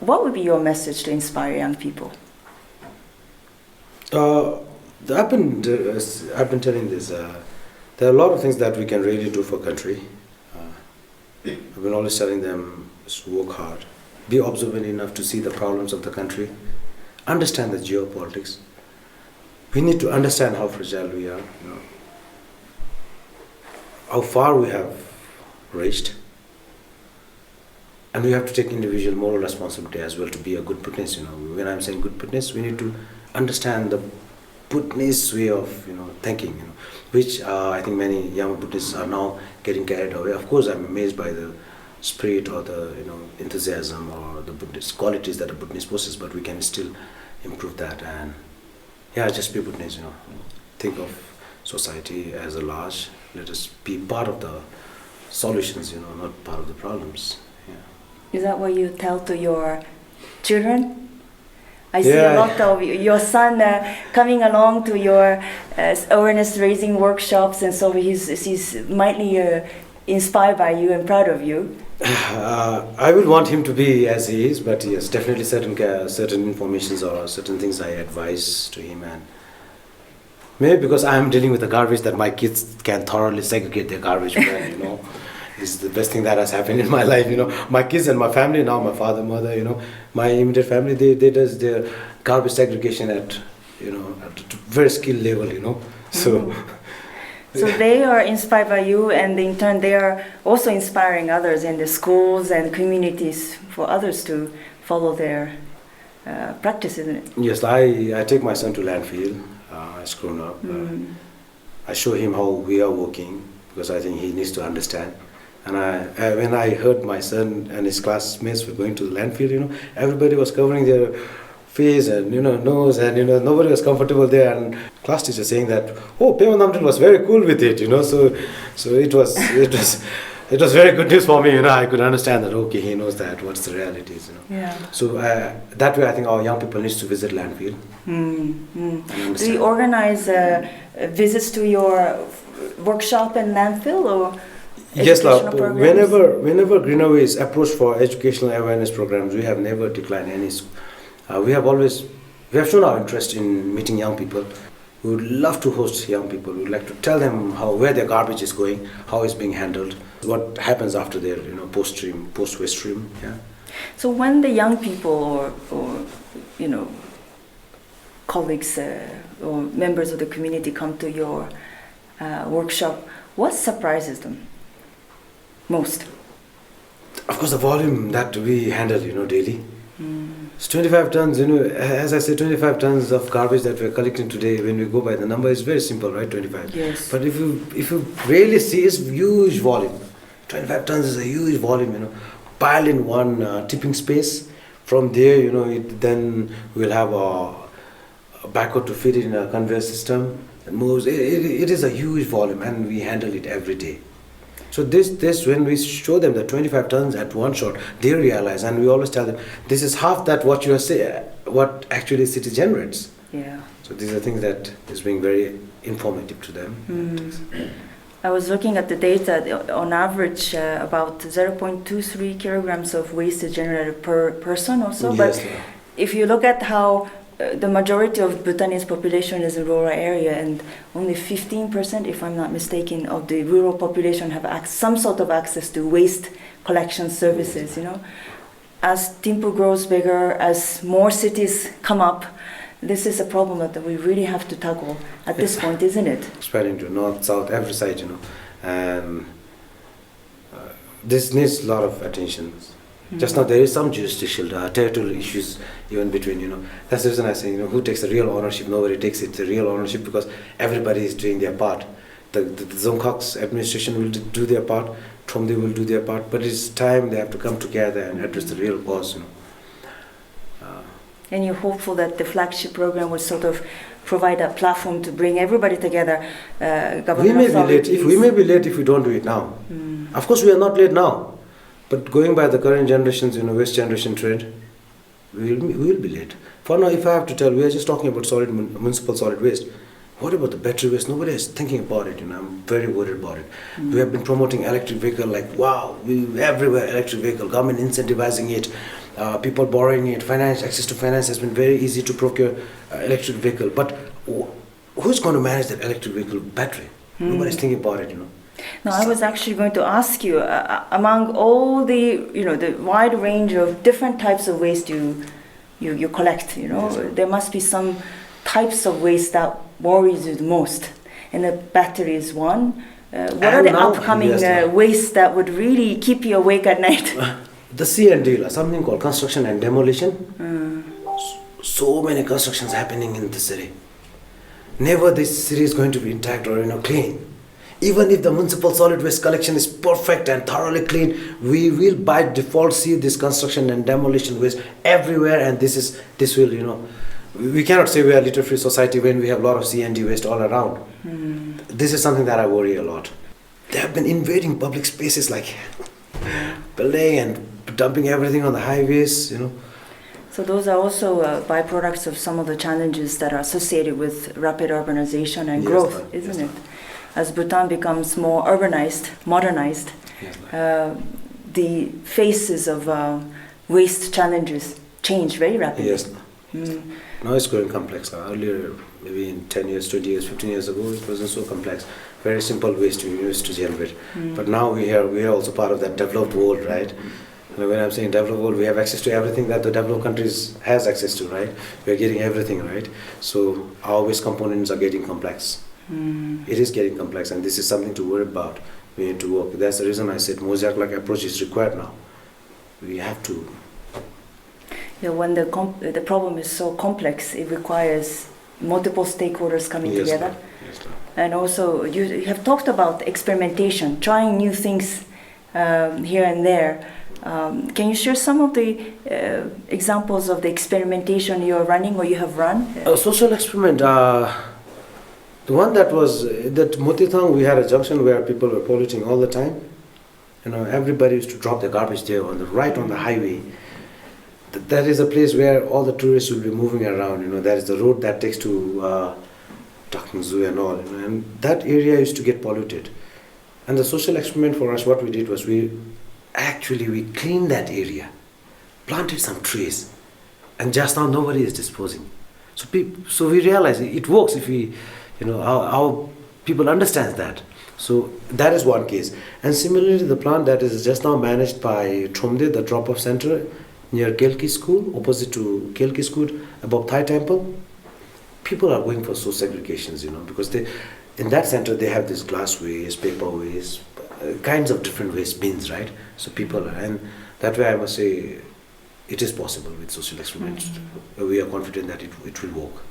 What would be your message to inspire young people? I've been telling this. There are a lot of things that we can really do for country. I've been always telling them to work hard, be observant enough to see the problems of the country, understand the geopolitics. We need to understand how fragile we are, how far we have reached. And we have to take individual moral responsibility as well to be a good Bhutanese. When I'm saying good Bhutanese, we need to understand the Bhutanese way of thinking, which I think many young Buddhists are now getting carried away. Of course, I'm amazed by the spirit or the enthusiasm or the Buddhist qualities that a Buddhist possesses, but we can still improve that. And just be Bhutanese. Think of society as a large. Let us be part of the solutions, not part of the problems. Is that what you tell to your children? I see a lot of your son coming along to your awareness raising workshops, and so he's mightily inspired by you and proud of you. I would want him to be as he is, but yes, definitely certain informations or certain things I advise to him, and maybe because I am dealing with the garbage that my kids can thoroughly segregate their garbage well, is the best thing that has happened in my life. My kids and my family now, my father, mother, my immediate family, they does their garbage segregation at at a very skilled level. So they are inspired by you, and in turn they are also inspiring others in the schools and communities for others to follow their practice, isn't it? Yes, I take my son to landfill. He's grown up. I show him how we are working because I think he needs to understand. And when I heard my son and his classmates were going to the landfill, everybody was covering their face and nose, and nobody was comfortable there. And class teacher saying that, Pema Namdil was very cool with it, so it was very good news for me. I could understand that. Okay, he knows that. What's the realities? Yeah. So that way, I think our young people needs to visit landfill. Do you organize visits to your workshop and landfill or? Yes, whenever Greenaway is approached for educational awareness programs, we have never declined any. We have shown our interest in meeting young people. We would love to host young people. We would like to tell them where their garbage is going, how it's being handled, what happens after their post-waste stream. Yeah. So when the young people or colleagues or members of the community come to your workshop, what surprises them most? Of course, the volume that we handle, daily. It's 25 tons, as I said, 25 tons of garbage that we're collecting today. When we go by the number, it's very simple, right? 25. Yes. But if you really see, it's huge volume. 25 tons is a huge volume, piled in one tipping space. From there, then we'll have a backhoe to fit it in a conveyor system. It moves. It is a huge volume, and we handle it every day. So this when we show them the 25 tons at one shot, they realize, and we always tell them, this is half that what you are saying, what actually city generates. Yeah. So these are things that is being very informative to them. I was looking at the data. On average, about 0.23 kilograms of waste is generated per person or so. Yes, but if you look at how the majority of Bhutanese population is in rural area, and only 15%, if I'm not mistaken, of the rural population have some sort of access to waste collection services. As Thimphu grows bigger, as more cities come up, this is a problem that we really have to tackle at this point, isn't it? Spreading to north, south, every side, and this needs a lot of attention. Just now there is some jurisdictional, territorial issues even between, That's the reason I say, who takes the real ownership? Nobody takes it, the real ownership, because everybody is doing their part. The Dzongkhag's administration will do their part, Tromde will do their part, but it's time they have to come together and address the real cause, And you're hopeful that the flagship program will sort of provide a platform to bring everybody together, we may be late if we don't do it now. Of course, we are not late now. But going by the current generation's, waste generation trend, we will be late. For now, if I have to tell, we are just talking about municipal solid waste. What about the battery waste? Nobody is thinking about it. I'm very worried about it. We have been promoting electric vehicle like, wow, everywhere electric vehicle, government incentivizing it, people borrowing it, access to finance has been very easy to procure electric vehicle. But who's going to manage that electric vehicle battery? Nobody's thinking about it, No, I was actually going to ask you, among all the, the wide range of different types of waste you you collect, you know. Yes. There must be some types of waste that worries you the most. And the battery is one. What are the upcoming wastes that would really keep you awake at night? The C&D, something called construction and demolition. So many constructions happening in the city. Never this city is going to be intact or clean. Even if the municipal solid waste collection is perfect and thoroughly clean, we will by default see this construction and demolition waste everywhere, and this will we cannot say we are a litter-free society when we have a lot of C&D waste all around. This is something that I worry a lot. They have been invading public spaces like building and dumping everything on the highways, So those are also byproducts of some of the challenges that are associated with rapid urbanization and growth, isn't it? As Bhutan becomes more urbanized, modernized, the faces of waste challenges change very rapidly. Yes. Now it's growing complex. Earlier, maybe in 10 years, 20 years, 15 years ago, it wasn't so complex. Very simple waste we used to generate. But now we are also part of that developed world, right? When I'm saying developed world, we have access to everything that the developed countries has access to, right? We are getting everything, right? So our waste components are getting complex. It is getting complex, and this is something to worry about. We need to work. That's the reason I said mosaic-like approach is required now. We have to. Yeah, when the problem is so complex, it requires multiple stakeholders coming together. Yes, and also, you have talked about experimentation, trying new things here and there. Can you share some of the examples of the experimentation you are running or you have run? A social experiment. The one that was that Motithang, we had a junction where people were polluting all the time. Everybody used to drop their garbage there on the highway. That is a place where all the tourists will be moving around. That is the road that takes to Zoo and all. And that area used to get polluted. And the social experiment for us, what we did was we cleaned that area, planted some trees, and just now nobody is disposing. So we realized it works if we, how people understand that. So that is one case. And similarly, the plant that is just now managed by Tromde, the drop-off center near Kelki School, opposite to Kelki School, above Thai Temple, people are going for source segregations, because in that center they have this glass waste, paper waste, kinds of different waste bins, right? So and that way I must say it is possible with social experiments. We are confident that it will work.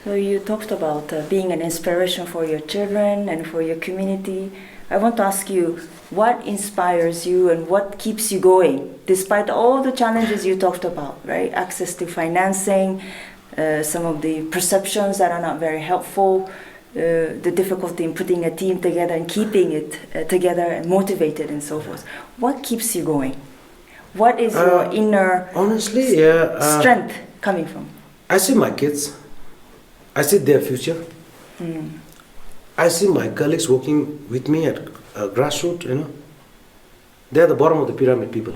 So you talked about being an inspiration for your children and for your community. I want to ask you, what inspires you and what keeps you going, despite all the challenges you talked about, right? Access to financing, some of the perceptions that are not very helpful, the difficulty in putting a team together and keeping it together and motivated and so forth. What keeps you going? What is your inner strength coming from? I see my kids. I see their future. I see my colleagues working with me at grassroots, They're the bottom of the pyramid people,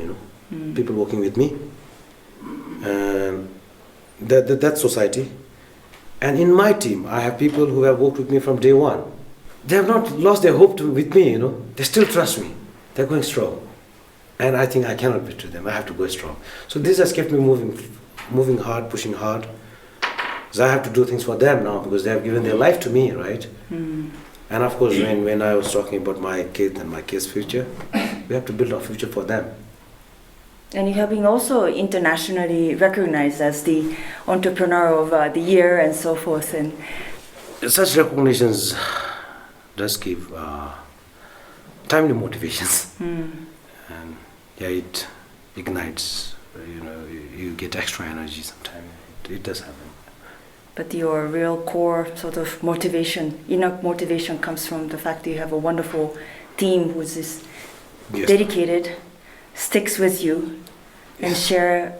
People working with me. And that society. And in my team, I have people who have worked with me from day one. They have not lost their hope with me, They still trust me. They're going strong. And I think I cannot betray them. I have to go strong. So this has kept me moving hard, pushing hard. So I have to do things for them now because they have given their life to me, right? And of course, when I was talking about my kids and my kids' future, we have to build our future for them. And you have been also internationally recognized as the entrepreneur of the year and so forth. And such recognitions does give timely motivations, and it ignites. You get extra energy sometimes. It does happen. But your real core sort of motivation, inner motivation, comes from the fact that you have a wonderful team who is dedicated, sticks with you, and share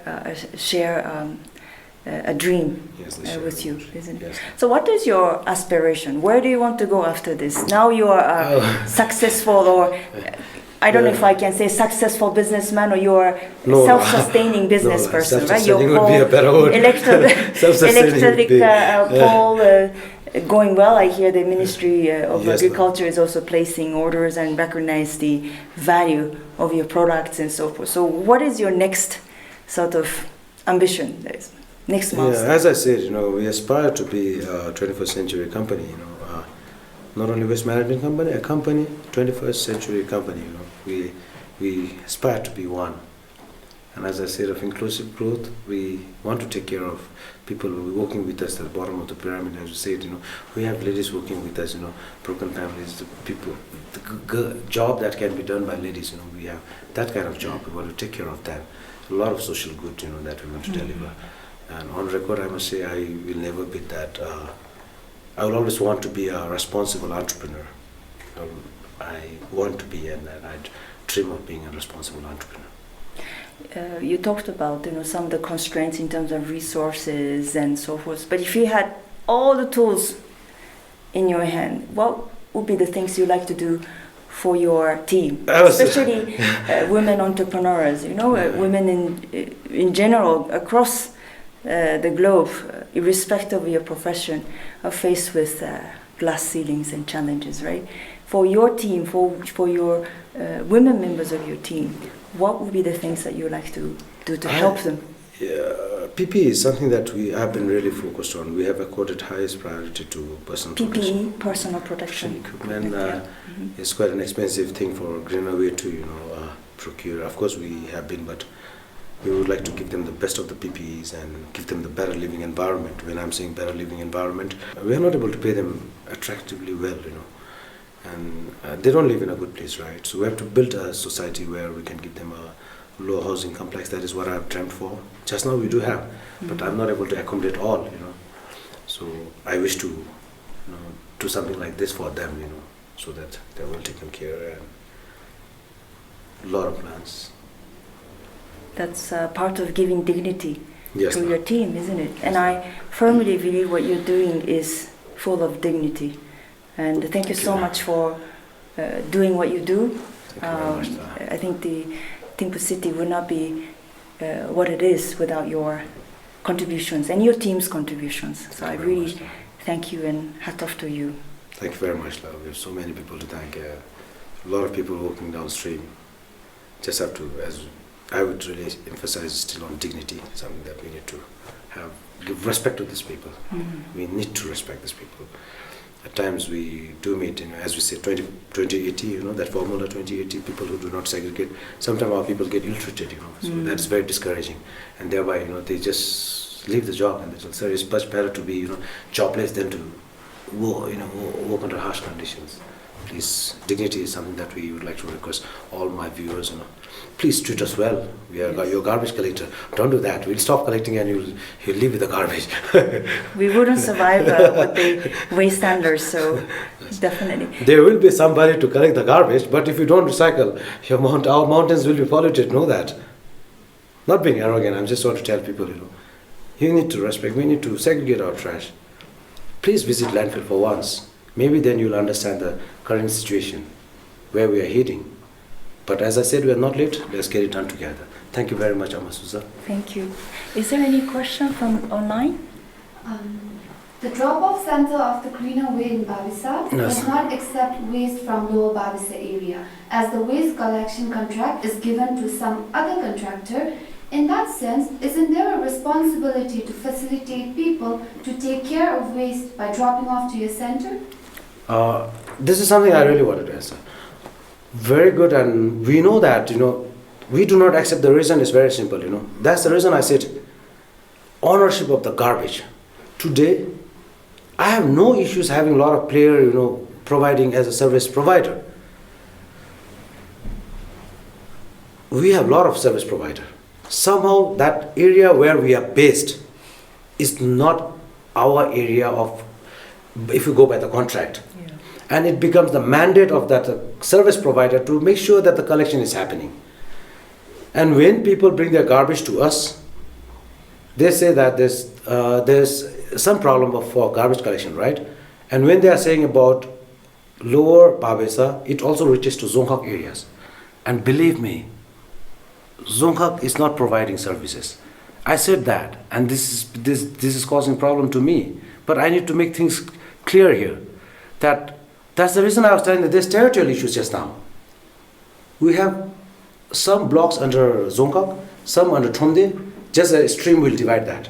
a dream with you, isn't it? Yes. So what is your aspiration? Where do you want to go after this? Now you are successful, or I don't know if I can say successful businessman, or you are self-sustaining business person, right? Your whole electric pole going well. I hear the Ministry of Agriculture is also placing orders and recognize the value of your products and so forth. So what is your next sort of ambition? Next milestone. Yeah, as I said, we aspire to be a 21st century company. Not only waste management company, a company, 21st century company. We aspire to be one. And as I said, of inclusive growth, we want to take care of people who are working with us at the bottom of the pyramid. As you said, we have ladies working with us. Broken families, the people, the job that can be done by ladies. We have that kind of job. We want to take care of them. A lot of social good, that we want to deliver. And on record, I must say, I will never be that. I will always want to be a responsible entrepreneur. I want to be, and I dream of being a responsible entrepreneur. You talked about some of the constraints in terms of resources and so forth. But if you had all the tools in your hand, what would be the things you like to do for your team, especially women entrepreneurs? Women in general across the globe, irrespective of your profession, are faced with glass ceilings and challenges, right? For your team, for your women members of your team, what would be the things that you like to do to help them? Yeah, PPE is something that we have been really focused on. We have accorded highest priority to personal protection. PPE, personal protection equipment. It's quite an expensive thing for Greenaway to procure. Of course, we have been, but we would like to give them the best of the PPEs and give them the better living environment. When I'm saying better living environment, we are not able to pay them attractively well, and they don't live in a good place, right? So we have to build a society where we can give them a low housing complex. That is what I've dreamt for. Just now we do have, but I'm not able to accommodate all, So I wish to do something like this for them, so that they're well taken care and a lot of plans. That's part of giving dignity to your team, isn't it? And I firmly believe what you're doing is full of dignity. And thank you so much for doing what you do. I think the Thimphu City would not be what it is without your contributions and your team's contributions. So I really thank you and hat off to you. Thank you very much, love. We have so many people to thank. A lot of people working downstream. Just have to, as I would really emphasize still on dignity, something that we need to have, give respect to these people. We need to respect these people. At times we do meet, as we say, 2080, that formula 2080, people who do not segregate. Sometimes our people get ill-treated, so that's very discouraging. And thereby, they just leave the job and they say, sir, it's much better to be, jobless than to work under harsh conditions. Please, dignity is something that we would like to request all my viewers, Please treat us well. We are your garbage collector. Don't do that. We'll stop collecting and you'll leave with the garbage. We wouldn't survive with the waste standards, so definitely. There will be somebody to collect the garbage, but if you don't recycle, our mountains will be polluted. Know that. Not being arrogant, I just want to tell people, you need to respect. We need to segregate our trash. Please visit landfill for once. Maybe then you'll understand the current situation, where we are heading. But as I said, we are not late. Let's get it done together. Thank you very much, Azusa. Thank you. Is there any question from online? The drop-off center of the Greenaway in Babisa does not accept waste from Lower Babisa area, as the waste collection contract is given to some other contractor. In that sense, isn't there a responsibility to facilitate people to take care of waste by dropping off to your center? This is something I really wanted to answer. Very good, and we know that, we do not accept. The reason is very simple, That's the reason I said ownership of the garbage. Today, I have no issues having a lot of player, providing as a service provider. We have a lot of service provider. Somehow that area where we are based is not our area of, if you go by the contract. And it becomes the mandate of that service provider to make sure that the collection is happening. And when people bring their garbage to us, they say that there's some problem for garbage collection, right? And when they are saying about Lower Babisa, it also reaches to Zonghak areas. And believe me, Zonghak is not providing services. I said that, and this is causing problem to me. But I need to make things clear here. That's the reason I was telling that there's territorial issues just now. We have some blocks under Zonghak, some under Thomde, just a stream will divide that.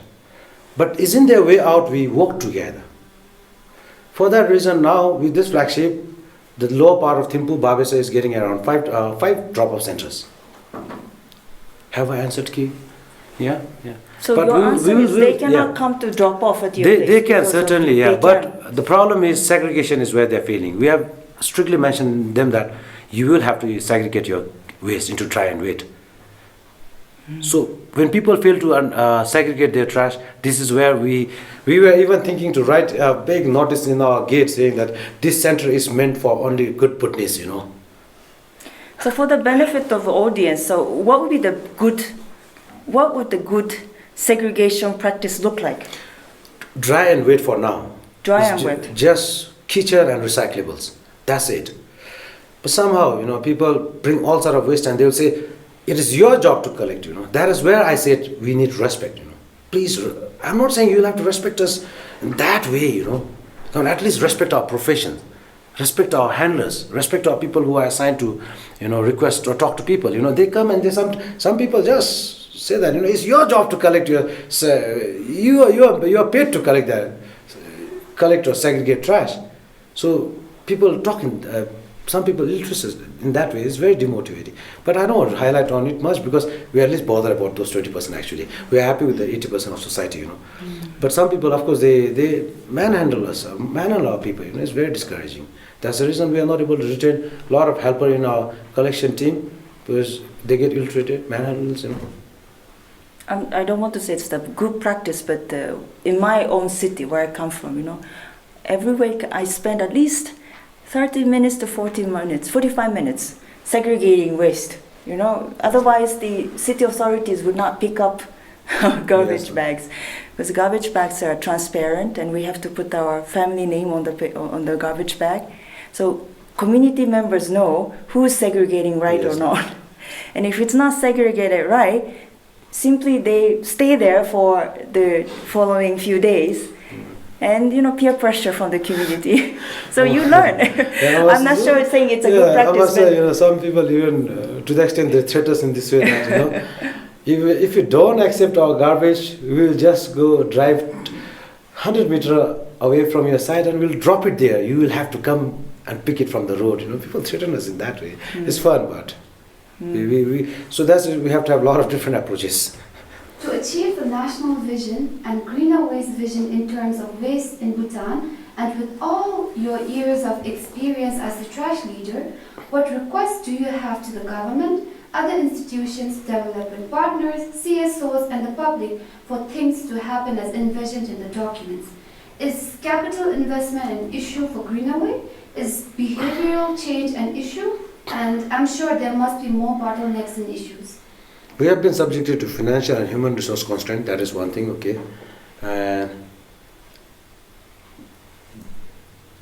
But isn't there a way out we work together? For that reason, now with this flagship, the lower part of Thimphu, Babisa is getting around five drop-off centers. Have I answered, Ki? Yeah, yeah. So But your answer is they cannot yeah. come to drop off at your They place. can because of- certainly, yeah. they But can. the problem is segregation is where they're failing. We have strictly mentioned them that you will have to segregate your waste into dry and wet. So when people fail to segregate their trash, this is where we were even thinking to write a big notice in our gate saying that this center is meant for only good Bhutanese, you know. So for the benefit of the audience, so what would the good segregation practice look like? Dry and wet for now. Dry It's and wet. Just kitchen and recyclables. That's it. But somehow, you know, people bring all sort of waste and they'll say, it is your job to collect, you know. That is where I said we need respect, you know. Please, I'm not saying you'll have to respect us in that way, you know. Come on, at least respect our profession. Respect our handlers. Respect our people who are assigned to, you know, request or talk to people. You know, they come and some people just say that, you know, it's your job to collect your, you are paid to collect or segregate trash. So people talking, some people illiteracy in that way is very demotivating. But I don't want to highlight on it much because we are at least bothered about those 20% actually. We are happy with the 80% of society, you know. But some people, of course, they manhandle us, manhandle our people, you know, it's very discouraging. That's the reason we are not able to retain a lot of helper in our collection team because they get ill-treated, manhandles, you know. I don't want to say it's the good practice, but in my own city where I come from, you know, every week I spend at least 30 minutes to 45 minutes segregating waste, you know. Otherwise, the city authorities would not pick up garbage bags because garbage bags are transparent and we have to put our family name on the garbage bag. So community members know who's segregating right or not. And if it's not segregated right, simply they stay there for the following few days. And you know, peer pressure from the community. So you learn. I'm not sure it's saying it's a good practice. I must say, you know, some people even to the extent they threaten us in this way that, you know, if you don't accept our garbage, we will just go drive 100 meters away from your site and we'll drop it there. You will have to come and pick it from the road. You know, people threaten us in that way. It's fun, but so we have to have a lot of different approaches. To achieve the national vision and greener waste vision in terms of waste in Bhutan, and with all your years of experience as the trash leader, what requests do you have to the government, other institutions, development partners, CSOs and the public for things to happen as envisioned in the documents? Is capital investment an issue for Greenaway? Is behavioral change an issue? And I'm sure there must be more bottlenecks and issues. We have been subjected to financial and human resource constraint. That is one thing, okay.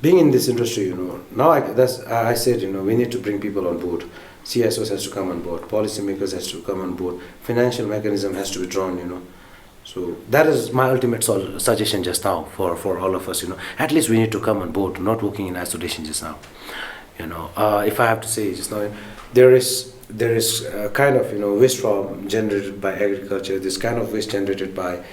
Being in this industry, you know, now I said, you know, we need to bring people on board. CSOs has to come on board. Policymakers has to come on board. Financial mechanism has to be drawn, you know. So that is my ultimate suggestion just now for all of us, you know. At least we need to come on board, not working in isolation just now. You know, if I have to say just now, there is kind of, you know, waste generated by agriculture, this kind of waste generated by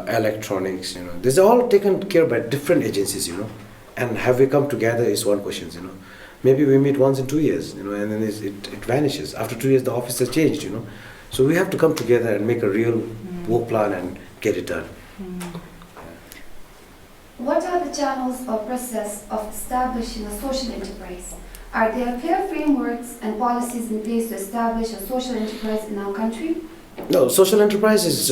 electronics, you know. These are all taken care by different agencies, you know. And have we come together is one question, you know. Maybe we meet once in 2 years, you know, and then it vanishes. After 2 years, the office has changed, you know. So we have to come together and make a real work plan and get it done. What are the channels or process of establishing a social enterprise? Are there clear frameworks and policies in place to establish a social enterprise in our country? No, social enterprise is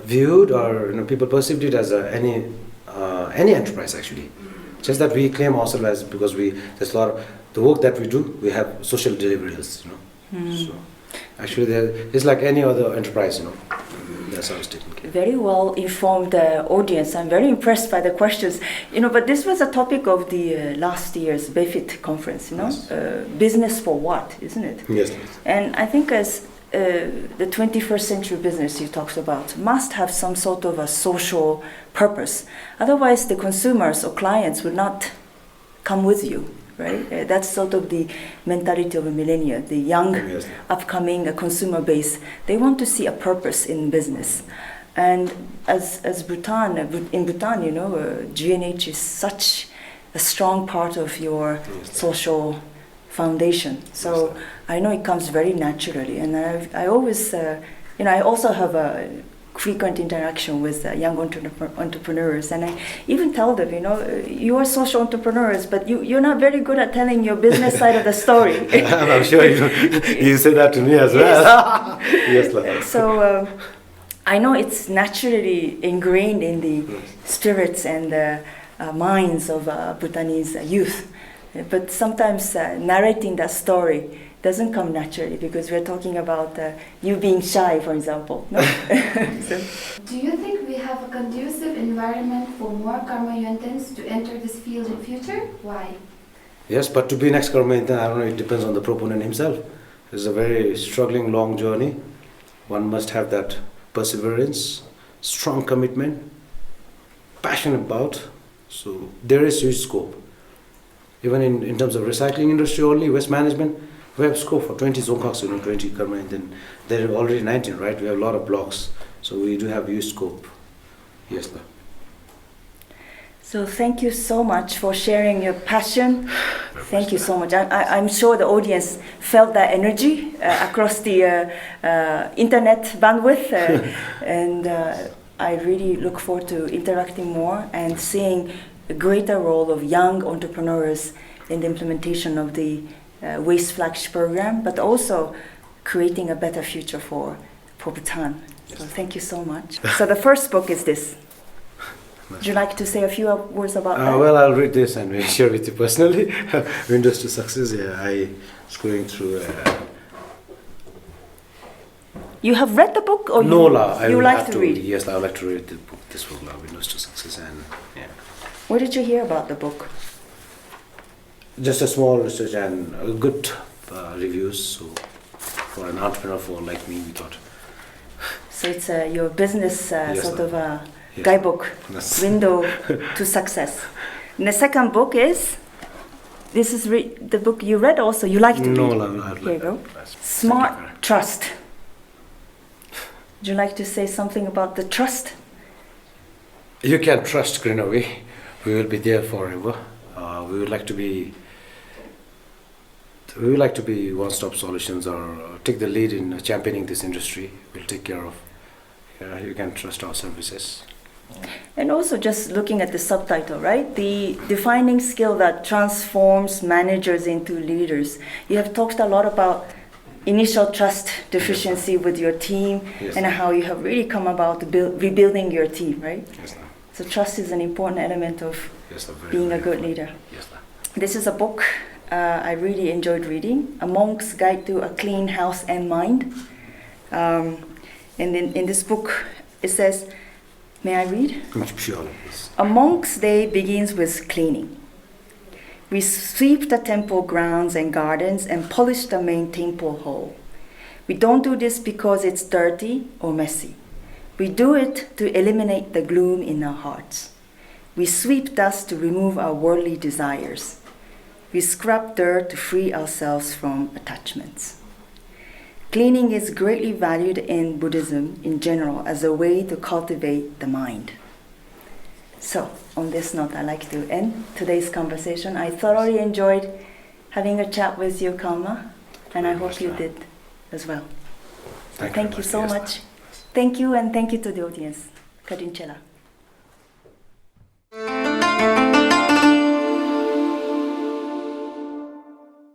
viewed, or, you know, people perceived it as any enterprise actually. Just that we claim ourselves as, because there's a lot of the work that we do, we have social deliverables, you know. So actually, it's like any other enterprise, you know. That's how it's taken care. Very well informed audience. I'm very impressed by the questions. You know, but this was a topic of the last year's BEFIT conference. You know, Yes. Business for what, isn't it? Yes. And I think as the 21st century business you talked about must have some sort of a social purpose. Otherwise, the consumers or clients would not come with you, right? That's sort of the mentality of a millennial, the young, Yes. upcoming consumer base. They want to see a purpose in business. And as Bhutan, in Bhutan, you know, G&H is such a strong part of your social foundation. So I know it comes very naturally. And I always, you know, I also have a frequent interaction with young entrepreneurs, and I even tell them, you know, you are social entrepreneurs, but you're not very good at telling your business side of the story. I'm sure you say that to me as well. Yes, Lord. So I know it's naturally ingrained in the spirits and the minds of Bhutanese youth, but sometimes narrating that story doesn't come naturally because we're talking about you being shy, for example. No? So. Do you think we have a conducive environment for more Karma Yontens to enter this field in future? Why? Yes, but to be an ex-Karma Yonten, I don't know, it depends on the proponent himself. It's a very struggling, long journey. One must have that perseverance, strong commitment, passion about. So there is huge scope. Even in terms of recycling industry only, waste management, we have scope for 20 zonkoks, 20 Karma Yonten. There are already 19, right? We have a lot of blocks. So we do have huge scope. Yes, sir. So thank you so much for sharing your passion. Thank you so much. I'm sure the audience felt that energy across the internet bandwidth. And I really look forward to interacting more and seeing a greater role of young entrepreneurs in the implementation of the Waste Flagship program, but also creating a better future for Bhutan. So thank you so much. So the first book is this. Would you like to say a few words about that? Well, I'll read this and we'll share with you personally. Windows to Success. Yeah, I was going through. You have read the book, or No, you like to read? Yes, I would like to read the book. This book, Windows to Success, and yeah. Where did you hear about the book? Just a small research and good reviews. So for an entrepreneur like me, we thought. So it's your business Yes, sort of a yes. guidebook, Yes. window to success. And the second book is, this is the book you read also, you like to read. No, Here you go. Smart Trust. Would you like to say something about the trust? You can trust Greenaway. We will be there forever. We would like to be one-stop solutions, or take the lead in championing this industry. We'll take care of. You can trust our services. And also just looking at the subtitle, right? The defining skill that transforms managers into leaders. You have talked a lot about initial trust deficiency with your team, Yes, and how you have really come about rebuilding your team, right? Yes, ma'am. So trust is an important element of Yes, ma'am. Very, being a very good important. leader. Yes, ma'am. This is a book I really enjoyed reading, A Monk's Guide to a Clean House and Mind. And in this book, it says, may I read? Sure, please. A monk's day begins with cleaning. We sweep the temple grounds and gardens and polish the main temple hall. We don't do this because it's dirty or messy. We do it to eliminate the gloom in our hearts. We sweep dust to remove our worldly desires. We scrub dirt to free ourselves from attachments. Cleaning is greatly valued in Buddhism in general as a way to cultivate the mind. So, on this note, I'd like to end today's conversation. I thoroughly enjoyed having a chat with you, Karma, and I hope you did as well. Thank you so much. Thank you, and thank you to the audience. Karinchela.